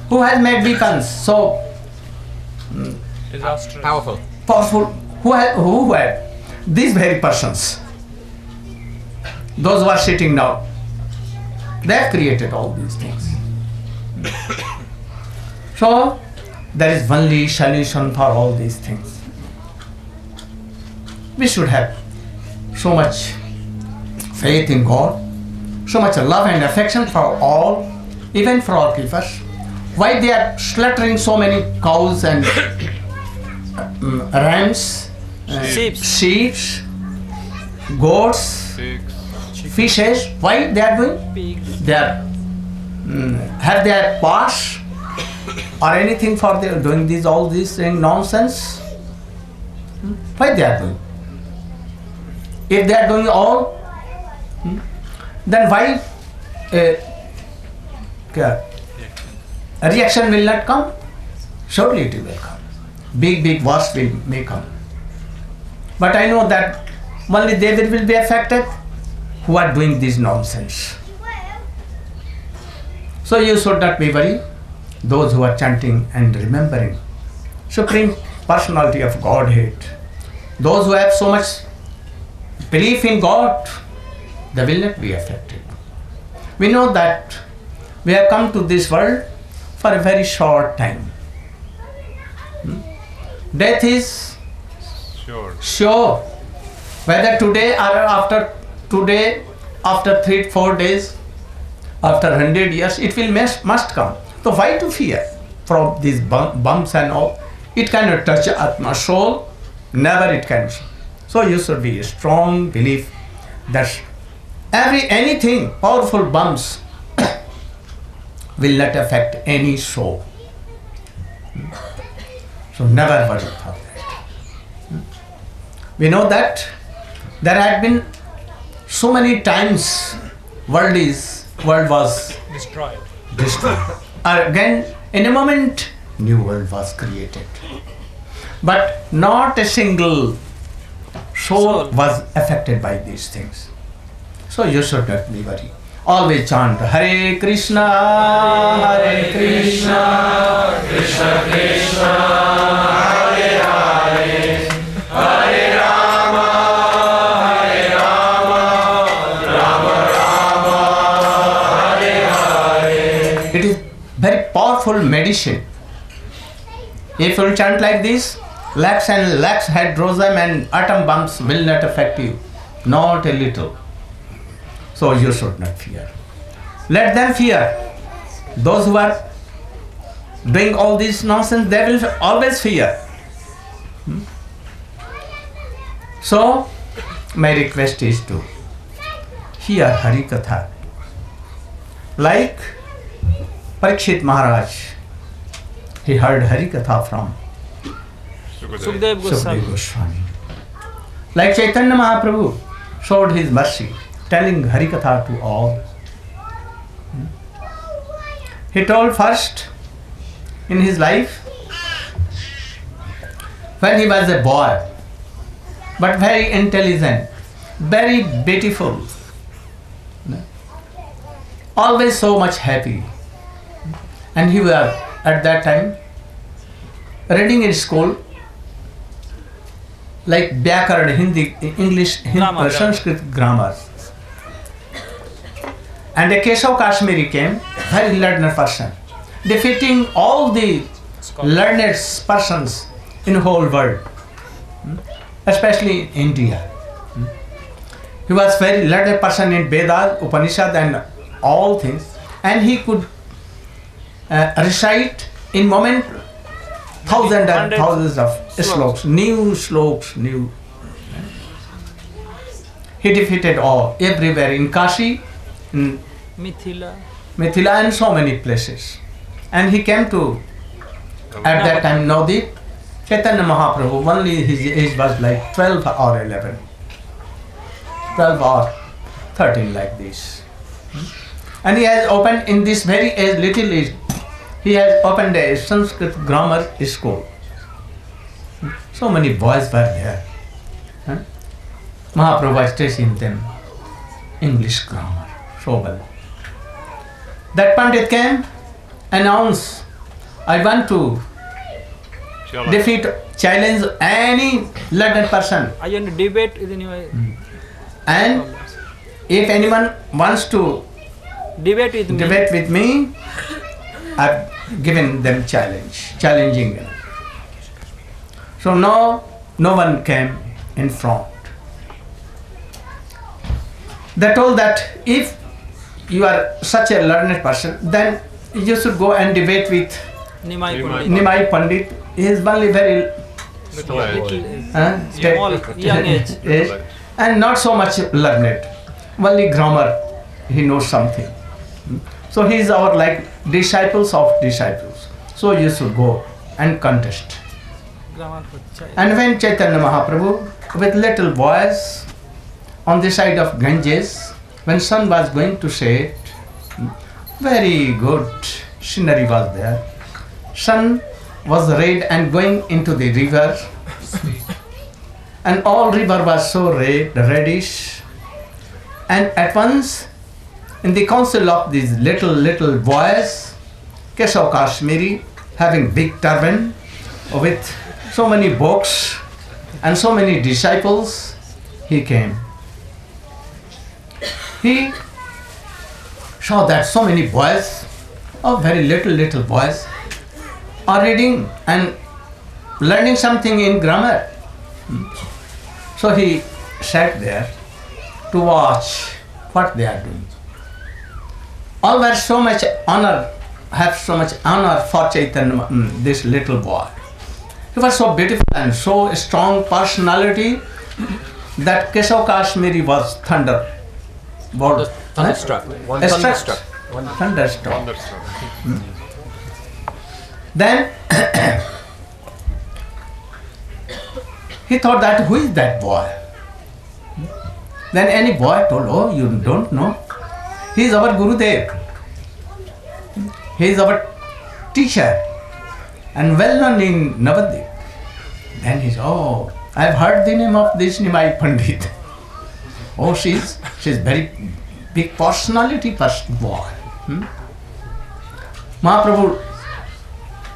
Who has made beacons so Disastrous. powerful? Who had these very persons? Those who are sitting now, they have created all these things. So there is only solution for all these things. We should have so much faith in God, so much love and affection for all, even for our keepers. Why they are slaughtering so many cows and rams, sheep, goats, fishes? Why they are doing? They are have their pass or anything for their doing these all these nonsense? Why they are doing? If they are doing all, then why a reaction will not come? Surely it will come. Big wars may come. But I know that only they will be affected who are doing this nonsense. So you should not be worried. Those who are chanting and remembering Supreme Personality of Godhead, those who have so much belief in God, they will not be affected. We know that we have come to this world for a very short time. Death is sure. Whether today or after today, after 3-4 days, after 100 years, it will must come. So why to fear from these bumps and all? It cannot touch Atma soul, never it can. So you should be a strong belief that anything, powerful bumps will not affect any soul. So never worry about that. We know that there had been so many times world was Destroyed. Again, in a moment, new world was created. But not a single soul was affected by these things. So you should not be worried. Always chant Hare Krishna, Krishna Krishna, Hare Hare, Hare Rama, Rama Rama, Hare Hare. It is very powerful medicine. If you chant like this, lakhs and lakhs hydrogen and atom bombs will not affect you, not a little. So you should not fear. Let them fear. Those who are doing all this nonsense, they will always fear. So my request is to hear Hari Katha. Like Parikshit Maharaj, he heard Hari Katha from Sukdev Goswami. Like Chaitanya Mahaprabhu showed his mercy, telling Hari Katha to all. He told first in his life, when he was a boy, but very intelligent, very beautiful, always so much happy. And he was at that time reading in school like Vyakaran, Hindi, English, Sanskrit grammar. And a Keshav Kashmiri came, very learned person, defeating all the learned persons in the whole world, especially in India. He was very learned person in Vedas, Upanishad and all things, and he could recite in moment thousands and thousands of sloks, new. He defeated all, everywhere in Kashi, in Mithila and so many places. And he came to, at that time, Navadip, Chaitanya Mahaprabhu, only his age was like 12 or 11. 12 or 13 like this. And he has opened in this very age, little age, he has opened a Sanskrit grammar school. So many boys were there. Mahaprabhu was teaching them English grammar so well. That Pandit came, announced, I want to defeat, challenge any learned person. Are you in a debate with anyone? And if anyone wants to Debate with me. I've given them challenging them. So no one came in front. They told that if you are such a learned person, then you should go and debate with Nimai Pandit. He is only very small, young age. And not so much learned. Only grammar, he knows something. So he is our like disciples of disciples. So you should go and contest. And when Chaitanya Mahaprabhu with little boys on the side of Ganges, when sun was going to set, very good scenery was there. Sun was red and going into the river, and all river was so reddish. And at once, in the council of these little boys, Keshav Kashmiri, having big turban with so many books and so many disciples, he came. He saw that so many boys, very little boys, are reading and learning something in grammar. So he sat there to watch what they are doing. All were so much honor, have so much honor for Chaitanya, this little boy. He was so beautiful and so strong personality that Keshav Kashmiri was thunderstruck. Then he thought that who is that boy? Then any boy told, oh, you don't know? He is our Gurudev. He is our teacher and well known in Navadip. Then he said, oh, I have heard the name of this Nimai Pandit. Oh, she's very big personality boy. Mahaprabhu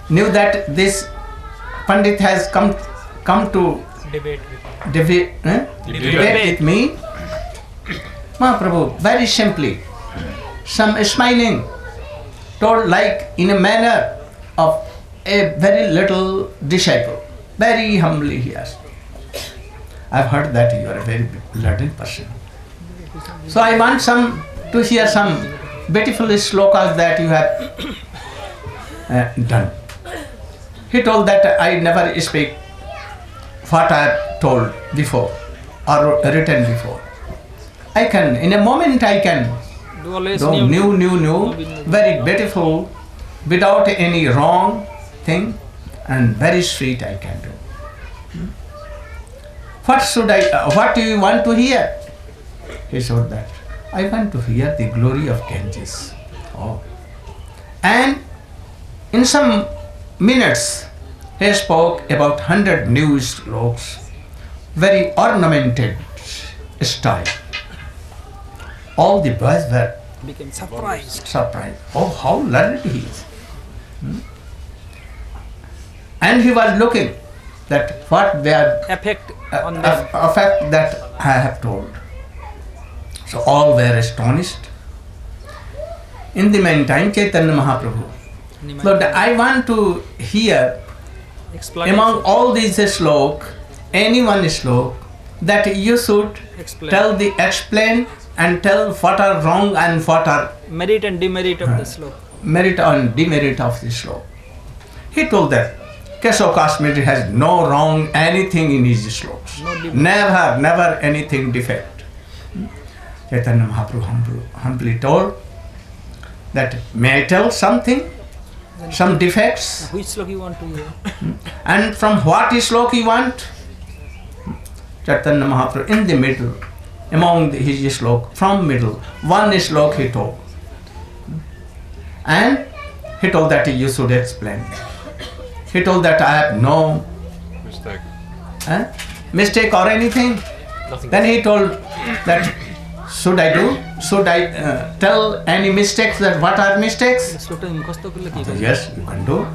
knew that this Pandit has come to debate with me. Mahaprabhu very simply, some smiling, told like in a manner of a very little disciple. Very humbly he asked, I've heard that you are a very learned person. So I want to hear some beautiful slokas that you have done. He told that I never speak what I have told before or written before. I can, in a moment I can do new, very beautiful, without any wrong thing, and very sweet I can do. What do you want to hear? He said that, I want to hear the glory of Ganges. Oh. And in some minutes, he spoke about 100 new slokas, very ornamented style. All the boys were became surprised. Oh, how learned he is. And he was looking that what their effect that I have told. So all were astonished. In the meantime, Chaitanya Mahaprabhu, but I want to hear among all these slokas, any one slok that you should explain and tell what are wrong and what are merit and demerit of the sloka. Merit and demerit of the sloka. He told that Keshav Kashmiri has no wrong anything in his slokas. Never anything defect. Chaitanya Mahaprabhu humbly told that, may I tell something? some defects. Which slok you want to hear? And from what slok you want? Chaitanya Mahaprabhu in the middle, among his slok, from middle, one slok he told. And he told that you should explain. He told that I have no mistake or anything. Nothing. Then he told that should I tell any mistakes, that what are mistakes? Yes, you can do.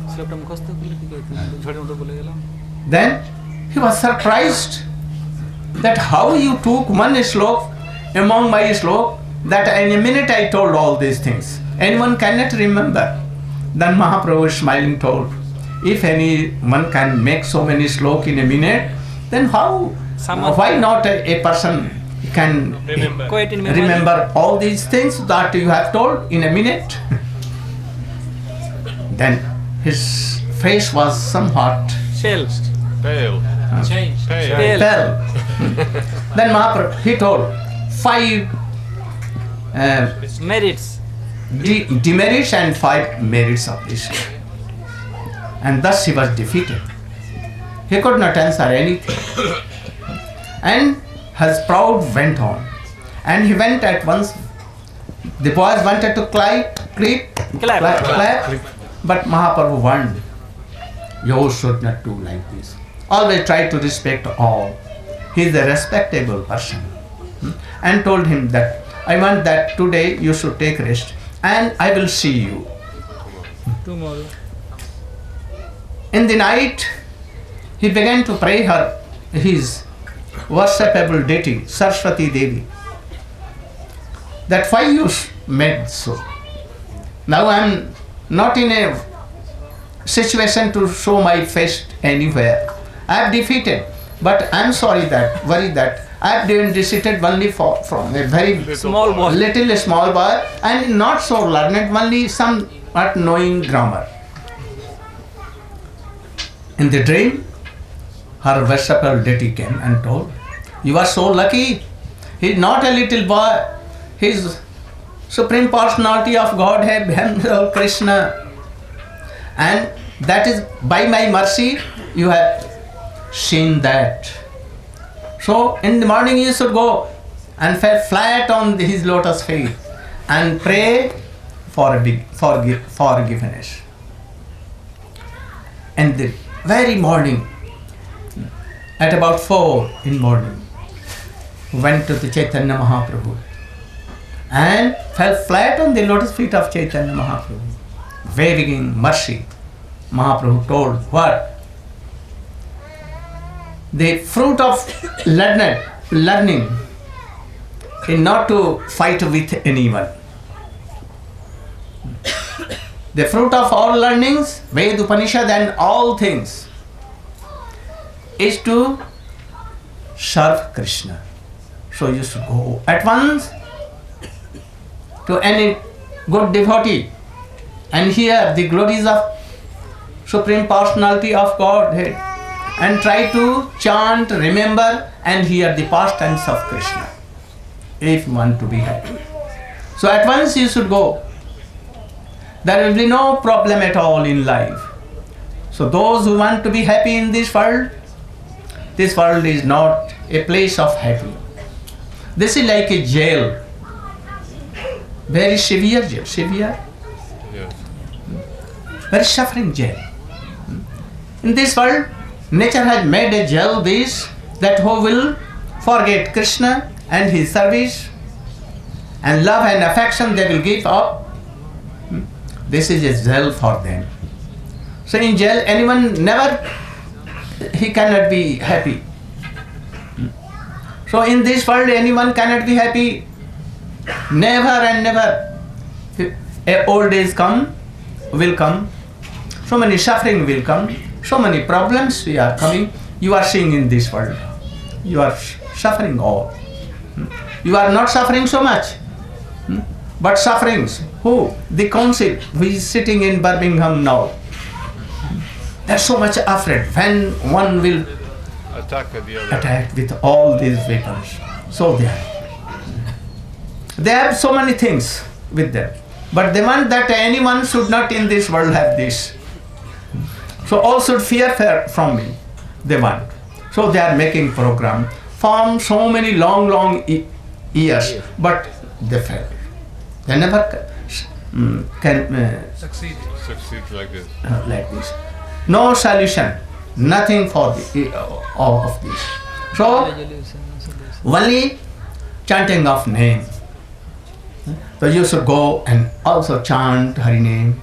Then he was surprised that how you took one slok among my slok, that in a minute I told all these things. Anyone cannot remember. Then Mahaprabhu smiling told, if anyone can make so many slok in a minute, then why not a person can remember all these things that you have told in a minute? Then his face was somewhat Pale. pale. Then Mahaprabhu, he told 5 Merits. demerits and 5 merits of this. And thus he was defeated. He could not answer anything. And his proud went on. And he went at once. The boys wanted to clap. But Mahaprabhu warned, you should not do like this. Always try to respect all. He is a respectable person. And told him that I want that today you should take rest and I will see you Tomorrow. In the night, he began to pray his worshipable deity, Saraswati Devi, that why you made so. Now I am not in a situation to show my face anywhere. I have defeated, but I am worried that I have been defeated only from a very Small boy. little small boy and not so learned, only some not knowing grammar. In the dream, her worshipable deity came and told, you are so lucky. He is not a little boy. He is Supreme Personality of Godhead, Himself, Krishna. And that is by my mercy you have seen that. So in the morning you should go and fall flat on his lotus feet and pray for a big forgiveness. And the very morning, at about 4 in morning, went to the Chaitanya Mahaprabhu and fell flat on the lotus feet of Chaitanya Mahaprabhu, waving mercy. Mahaprabhu told what? The fruit of learning is not to fight with anyone. The fruit of all learnings, Ved, Upanishad and all things, is to serve Krishna. So you should go at once to any good devotee and hear the glories of Supreme Personality of Godhead and try to chant, remember and hear the pastimes of Krishna if you want to be happy. So at once you should go. There will be no problem at all in life. So those who want to be happy in this world is not a place of happy. This is like a jail. Very severe jail. Severe? Yes. Very suffering jail. In this world, nature has made a jail that who will forget Krishna and his service and love and affection they will give up. This is a jail for them. So in jail, anyone he cannot be happy. So in this world, anyone cannot be happy. Never and never. Old days will come. So many suffering will come. So many problems are coming. You are seeing in this world. You are suffering all. You are not suffering so much. But sufferings, who? The council who is sitting in Birmingham now. They are so much afraid when one will attack with all these weapons. So they have so many things with them. But they want that anyone should not in this world have this. So all should fear from me. They want. So they are making program from so many long years, but they fail. They never can succeed like this. Like this. No solution, nothing for all of this. So only chanting of name. So you should go and also chant Hari name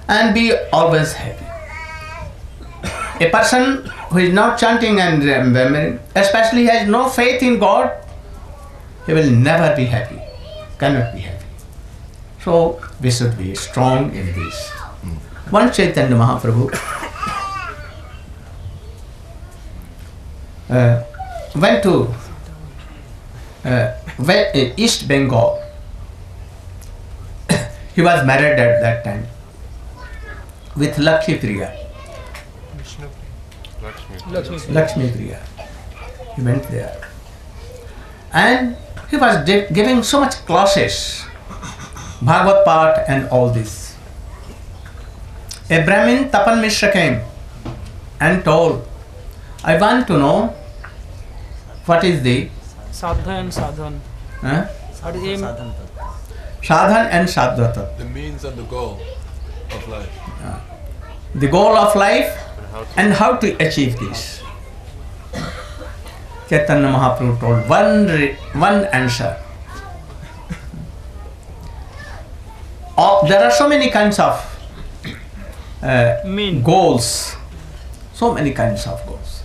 and be always happy. A person who is not chanting and remembering, especially has no faith in God, he will never be happy, cannot be happy. So we should be strong in this. One Chaitanya Mahaprabhu went to East Bengal. He was married at that time with Lakshmi Priya. Lakshmi Priya. He went there. And he was giving so much classes, Bhagavad Path and all this. A Brahmin Tapan Mishra came and told, I want to know what is the Sadhan and sadhan. What is aim? Sadhan and sadhata. The means and the goal of life. The goal of life and how to achieve this. Chaitanya Mahaprabhu told one answer. There are so many kinds of goals. So many kinds of goals.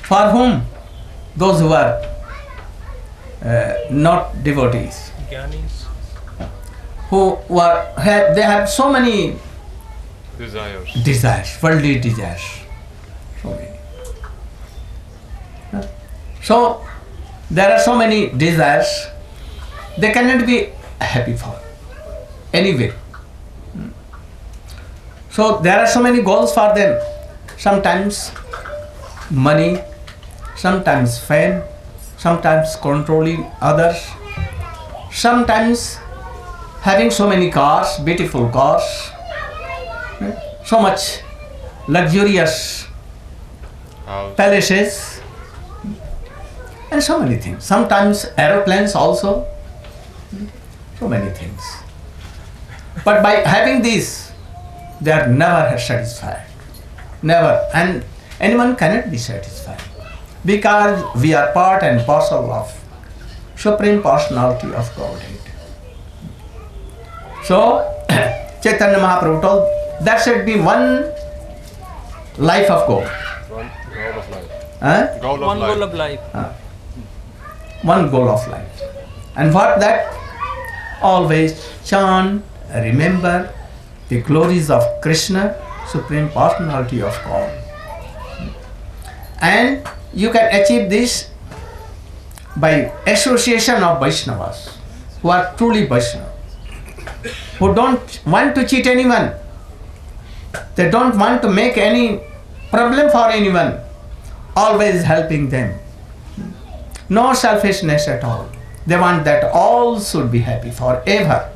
For whom? Those who are not devotees. They have so many desires, worldly desires. So many. So there are so many desires, they cannot be happy for anyway. So there are so many goals for them. Sometimes money, sometimes fame, sometimes controlling others, sometimes having so many cars, beautiful cars, so much luxurious palaces, and so many things. Sometimes aeroplanes also, so many things. But by having these, they are never satisfied. Never. And anyone cannot be satisfied. Because we are part and parcel of Supreme Personality of Godhead. So, Chaitanya Mahaprabhu told, that should be one life of God. One goal of life. One goal of life. One goal of life. And what that? Always chant, remember the glories of Krishna, Supreme Personality of God. And you can achieve this by association of Vaishnavas, who are truly Vaishnava, who don't want to cheat anyone. They don't want to make any problem for anyone, always helping them. No selfishness at all. They want that all should be happy forever.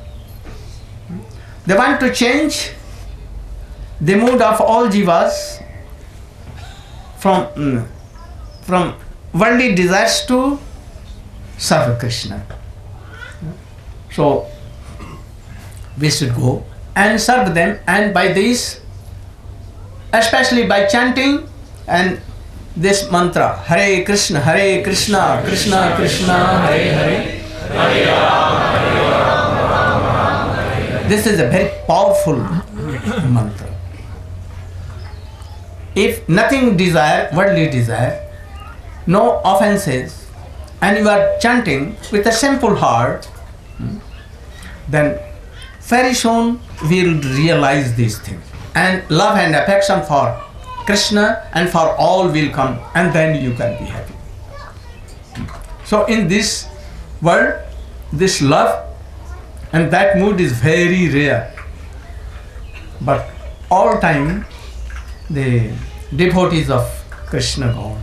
They want to change the mood of all jivas from worldly desires to serve Krishna. So we should go and serve them, and by this, especially by chanting and this mantra, Hare Krishna, Krishna Krishna, Hare Hare, Hare Rama, Rama, Hare. This is a very powerful mantra. If nothing desire, worldly desire, no offenses, and you are chanting with a simple heart, then very soon we will realize these things. And love and affection for Krishna and for all will come, and then you can be happy. So in this world, this love and that mood is very rare. But all time, the devotees of Krishna God,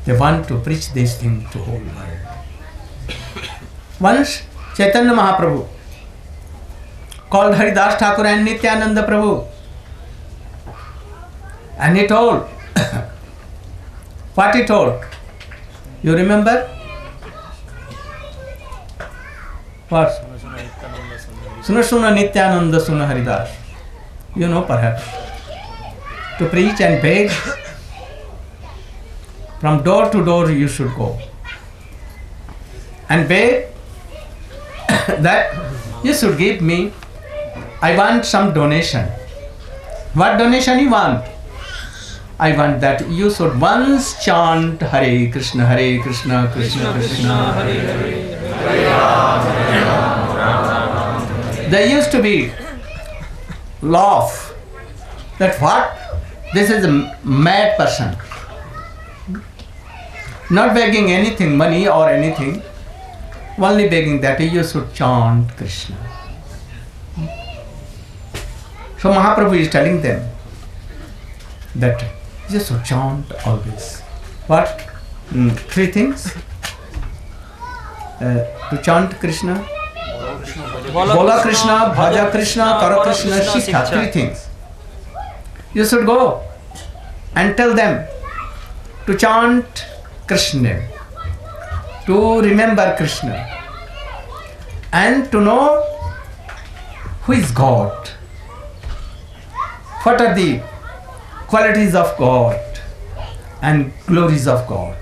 they want to preach this thing to whole world. Once Chaitanya Mahaprabhu called Haridas Thakur and Nityananda Prabhu. And he told, what he told? You remember? What? Suna Suna Nityananda Suna Haridas. You know perhaps. To preach and beg, from door to door you should go. And beg that you should give me, I want some donation. What donation you want? I want that you should once chant Hare Krishna, Krishna Krishna, Hare Hare, Hare Ram. There used to be laugh that what? This is a mad person. Not begging anything, money or anything, only begging that you should chant Krishna. So Mahaprabhu is telling them that you should chant always. What? Three things. To chant Krishna. Bola Krishna, Bhaja Krishna, Kara Krishna, Shikha. Three things. You should go and tell them to chant Krishna, to remember Krishna, and to know who is God. What are the qualities of God and glories of God?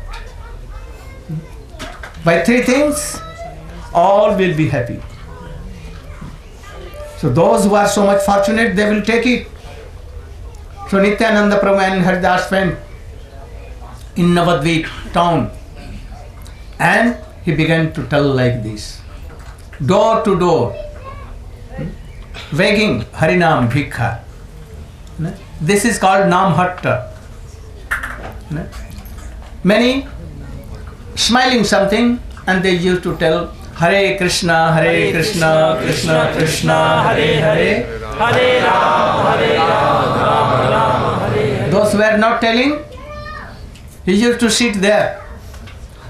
By three things, all will be happy. So those who are so much fortunate, they will take it. So Nityananda Prabhu and Haridas went in Navadvip town, and he began to tell like this, door to door, begging Harinam Bhikha. This is called Nam Hatta. Many smiling something, and they used to tell Hare Krishna, Krishna Krishna, Hare Hare, Hare Ram, Ram Ram, Hare Hare. Those who were not telling, he used to sit there.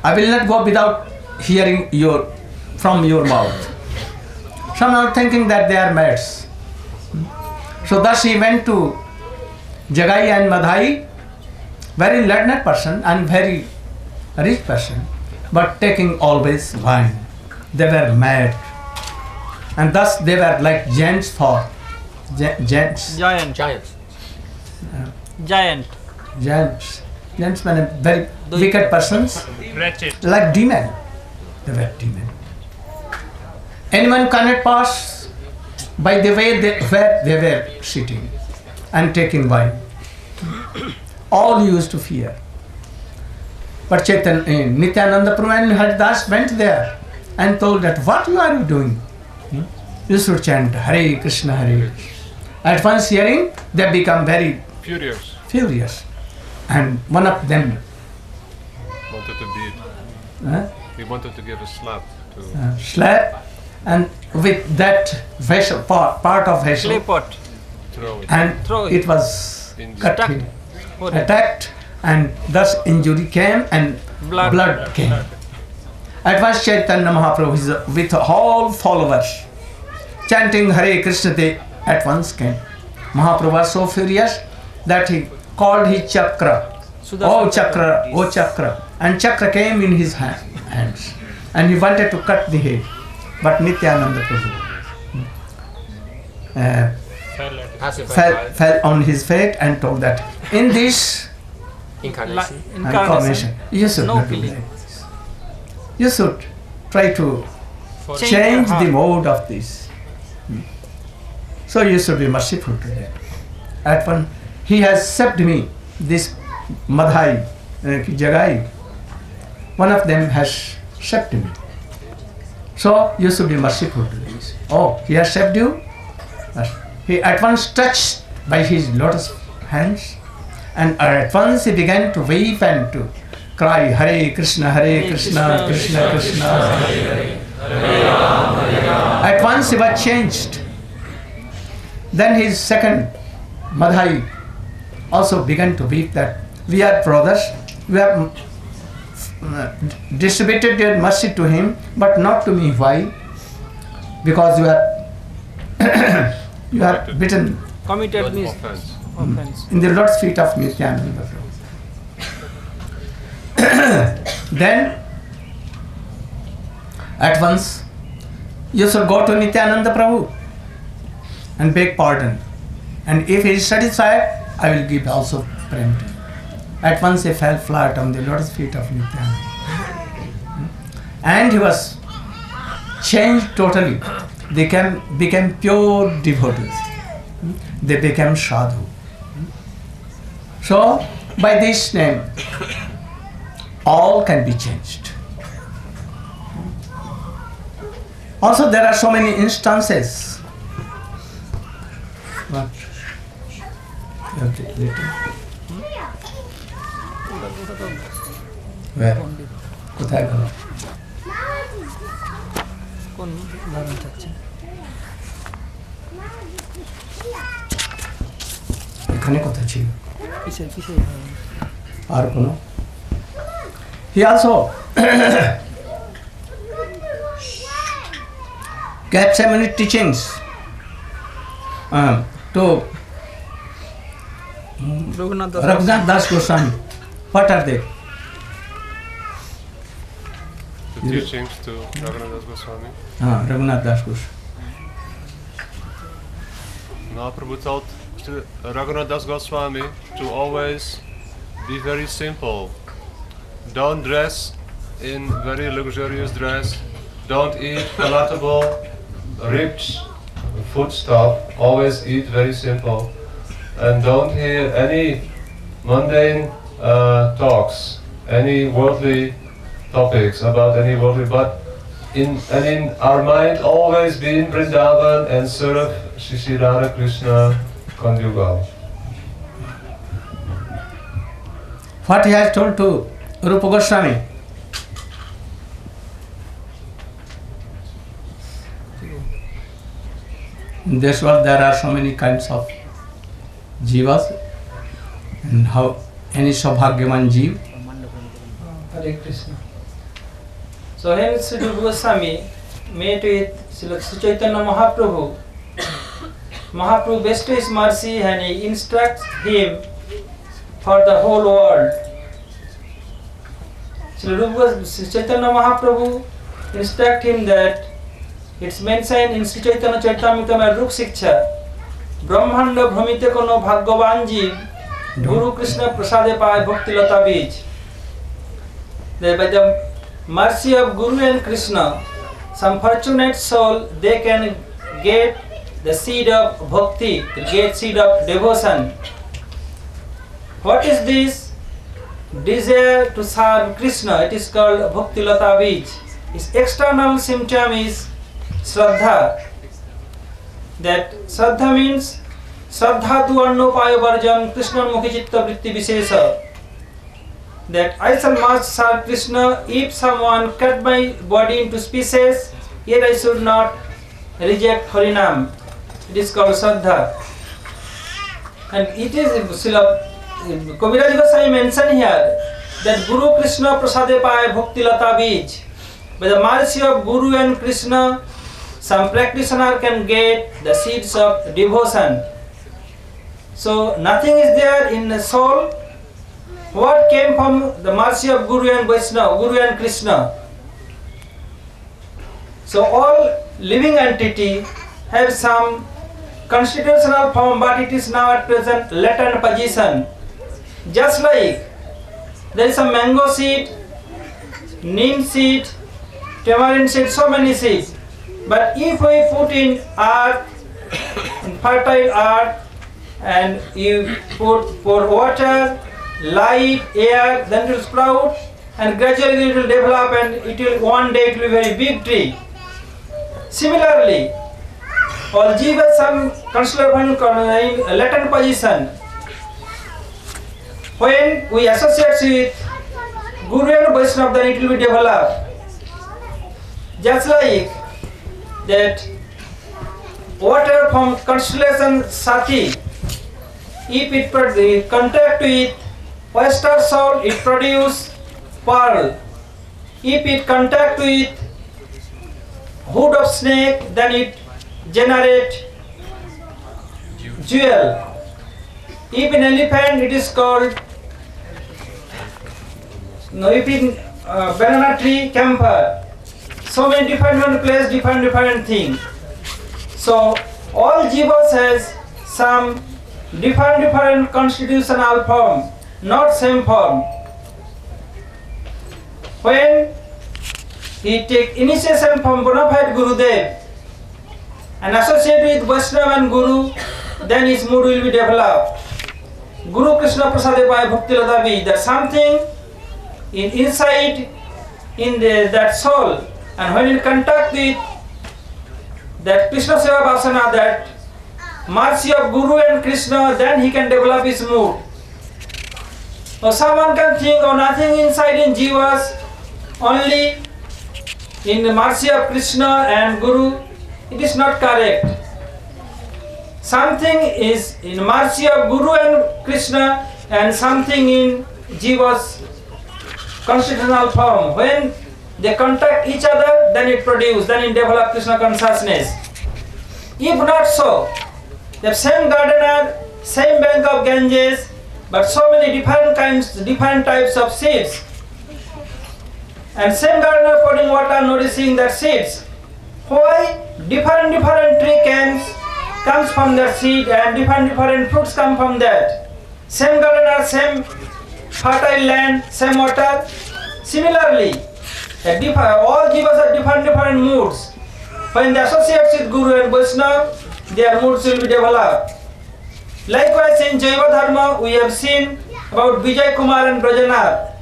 I will not go without hearing from your mouth. Some are thinking that they are mads. So thus he went to Jagai and Madhai, very learned person and very rich person, but taking always wine. They were mad. And thus they were like giants for giants. Giants. Giants mean very wicked persons, like demon. They were demon. Anyone cannot pass by the way where they were sitting and taking wine. All used to fear. But Nityananda Prabhu and Haridas went there and told that, what are you doing? You should chant Hare Krishna, Hare Krishna. At once hearing, they become very furious. And one of them wanted to beat. He wanted to give a slap to slap, and with that vessel, part of vessel, clay pot, and throw it was cut him, attacked, and thus injury came and blood came. At once Chaitanya Mahaprabhu with all followers chanting Hare Krishna, they at once came. Mahaprabhu was so furious that he called his chakra, oh chakra, and chakra came in his hands, and he wanted to cut the head, but Nityananda Prabhu fell on his fate and told that in this incarnation you should not do that. You should try to change the mode of this. So you should be merciful to them. At one, he has saved me, this Madhai, Jagai. One of them has saved me. So you should be merciful to this. Oh, he has saved you? He at once touched by his lotus hands, and at once he began to weep and to cry Hare Krishna, Krishna Krishna, Hare Hare. At once he was changed. Then his second Madhai also began to weep that we are brothers, we have distributed your mercy to him, but not to me. Why? because you are bitten Committed means offense. offense. in the Lord's feet of Nityananda Prabhu. Then at once you should go to Nityananda Prabhu and beg pardon. And if he is satisfied, I will give also prem to him. At once he fell flat on the Lord's feet of Nityananda. And he was changed totally. They became pure devotees. They became sadhu. So, by this name, all can be changed. Also, there are so many instances. What? You have to later. Where? কোথায় গেল? কোন ধরন থাকছে? এখানে কথা ছিল। কিসের আর কোনো? He also gave so many teachings to Raghunath Das Goswami. What are they? The teachings to Raghunath Goswami. Raghunath Das Goswami. Mahaprabhu told Raghunath Das Goswami to always be very simple. Don't dress in very luxurious dress. Don't eat palatable, rich food stuff. Always eat very simple. And don't hear any mundane talks, any worldly topics about any worldly, but in our mind always be in Vrindavan and serve Shri Radha Krishna conjugal. What he has told to Rupa Goswami. In this world there are so many kinds of jivas, and how any Saubhagyaman jiv. Hare Krishna. So here Sri Rupa Goswami met with Sri Chaitanya Mahaprabhu. Mahaprabhu bestowed his mercy and he instructs him for the whole world. Sri Chaitanya Mahaprabhu instruct him that it's mentioned in Sri Chaitanya Charitamrita Ruk Shiksha, Brahmanda Bhramite kono Bhagyavan Jeev, Guru Krishna Prasade Pai Bhakti Lata Bij. That by the mercy of Guru and Krishna, some fortunate soul, they can get the seed of bhakti, get seed of devotion. What is this? Desire to serve Krishna. It is called Bhakti Lata Bij. Its external symptom is Shraddha. That Shraddha means Shraddha tu anno paya varjam Krishna mukhi chitta vritti vishesha. That I shall must serve Krishna if someone cut my body into pieces, yet I should not reject Harinam. It is called Shraddha. And it is Kaviraj Goswami mentioned here that Guru Krishna Prasade Pai Bhakti Lata Bij. By the mercy of Guru and Krishna, some practitioner can get the seeds of devotion. So nothing is there in the soul. What came from the mercy of Guru and Vaishnava, Guru and Krishna? So all living entity have some constitutional form, but it is now at present latent position. Just like there is a mango seed, neem seed, tamarind seed, so many seeds. But if we put in earth, in fertile earth, and you pour water, light, air, then it will sprout, and gradually it will develop, and it will one day it will be a very big tree. Similarly, all jivas some considered in latent position. When we associate with Guru and Vaishnava, then it will be developed. Just like that water from constellation Sati, if it contact with oyster salt, it produces pearl. If it contact with hood of snake, then it generate jewel. If in elephant, it is called, if in banana tree, camphor. So many different place, different thing. So all jivas has some different constitutional form, not same form. When he take initiation from bona fide Gurudev and associate with Vaishnava and Guru, then his mood will be developed. Guru Krishna Prasade by Bhakti Ladavi, that something inside in that soul, and when in contact with that Krishna Seva Vasana, that mercy of Guru and Krishna, then he can develop his mood. Or someone can think, oh, nothing inside in jivas, only in the mercy of Krishna and Guru. It is not correct. Something is in mercy of Guru and Krishna, and something in jivas constitutional form. When they contact each other, then it produces, then it develops Krishna consciousness. If not so, the same gardener, same bank of Ganges, but so many different types of seeds, and same gardener pouring water, nourishing that seeds. Why different tree comes from that seed, and different fruits come from that? Same gardener, same fertile land, same water. Similarly, all jivas have different moods. When they associate with Guru and Vaishnava, their moods will be developed. Likewise, in Jaiva Dharma, we have seen about Vijay Kumar and Brajanath.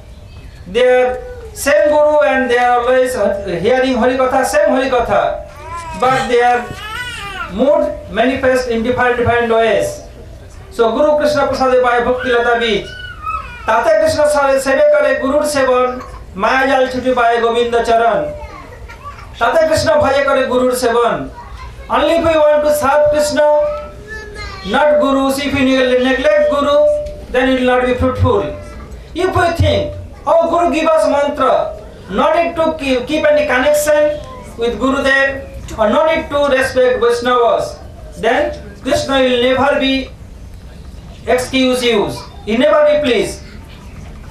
They are same Guru and they are always hearing Harikatha, same Harikatha, but their mood manifests in different ways. So Guru Krishna Prasade by Bhakti Lata Bij, Tate Krishna Seve Kare Guru Sevan, Maya Jal Chuti by Govinda Charan. Tate Krishna Bhaja Kare Guru Sevan. Only if we want to serve Krishna, not Gurus. If you neglect Guru, then it will not be fruitful. If we think, oh, Guru give us mantra, not need to keep any connection with Gurudev, or not need to respect Vaishnavas, then Krishna will never be excuse use. He never be pleased.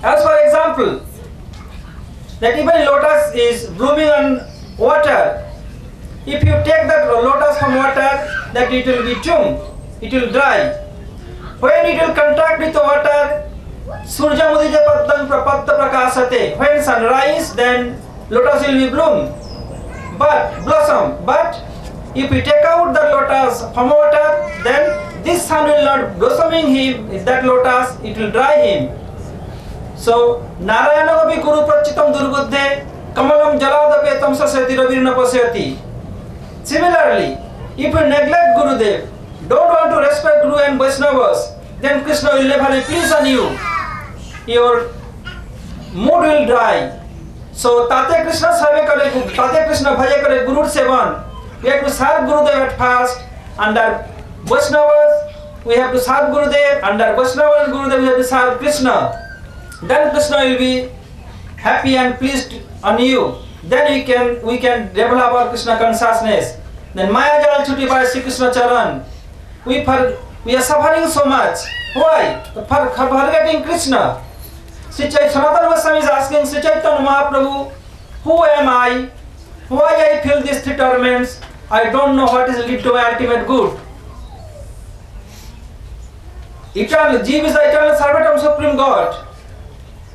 As for example, that even lotus is blooming on water. If you take that lotus from water, that it will be tomb, it will dry. When it will contact with the water, Surja Mudija Paddam Prapatta Prakasate. When sunrise, then lotus will be bloom, but blossom. But if we take out the lotus from water, then this sun will not blossoming him. That lotus, it will dry him. So Narayana Gabi Guru Prachitam Durbuddhe Kamalam Jaladape Tamsasati Ravirna Pasyati. Similarly, if you neglect Gurudev, don't want to respect Guru and Vaishnavas, then Krishna will never be pleased on you. Your mood will dry. So Tate Krishna Save Kare, Tate Krishna Bhaja Kare Guru Sevan. We have to serve Gurudev at first. Under Vaishnavas, we have to serve Gurudev. Under Vaishnava and Gurudev, we have to serve Krishna. Then Krishna will be happy and pleased on you. Then we can develop our Krishna consciousness. Then Maya Jal Chuti by Sri Krishna Charan. We are suffering so much. Why? For forgetting Krishna. Sri Sanatana Goswami is asking Sri Chaitanya Mahaprabhu, who am I? Why I feel these three torments? I don't know what is lead to my ultimate good. Eternal, Jeev is the eternal servant of Supreme God.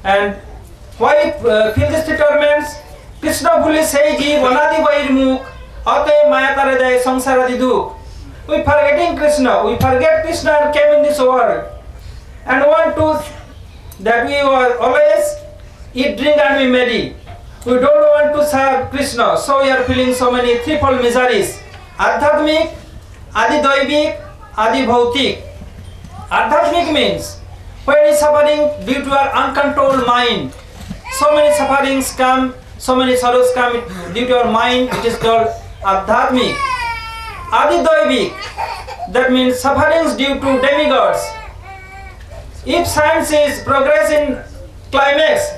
And why feel these three torments? Krishna Bhuli Sei Jeev Anadi Vairmukh Ate Mayatare Samsaradi Dukh. We forgetting Krishna. We forget Krishna and came in this world. And want to that we were always eat, drink and be merry. We don't want to serve Krishna. So we are feeling so many threefold miseries. Adhyatmik, Adi Daivik, Adi Bhautik. Adhyatmik means when is suffering due to our uncontrolled mind. So many sufferings come, so many sorrows come due to our mind. It is called Adhyatmik. Adi Daivik, that means sufferings due to demigods. If science is progress in climax,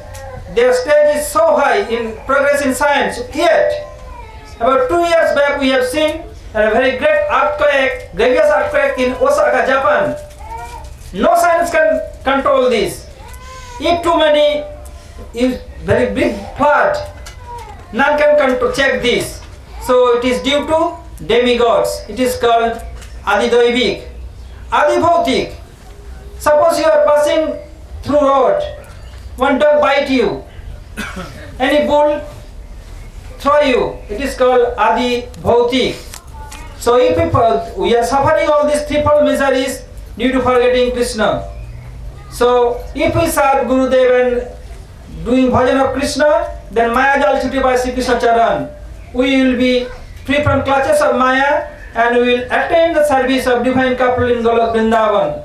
their stage is so high in progress in science, yet About 2 years back, we have seen a very great earthquake, grievous earthquake in Osaka, Japan. No science can control this. If too many is very big flood, none can check this. So it is due to demigods. It is called Adidoivik. Adibhautik. Suppose you are passing through road, one dog bite you, any bull throw you. It is called Adibhautik. So if we are suffering all these threefold miseries due to forgetting Krishna. So if we serve Gurudev and doing bhajan of Krishna, then Maya Jal Chuti by Sri Krishna Charan. We will be free from clutches of Maya and we will attain the service of divine couple in Golok Vrindavan.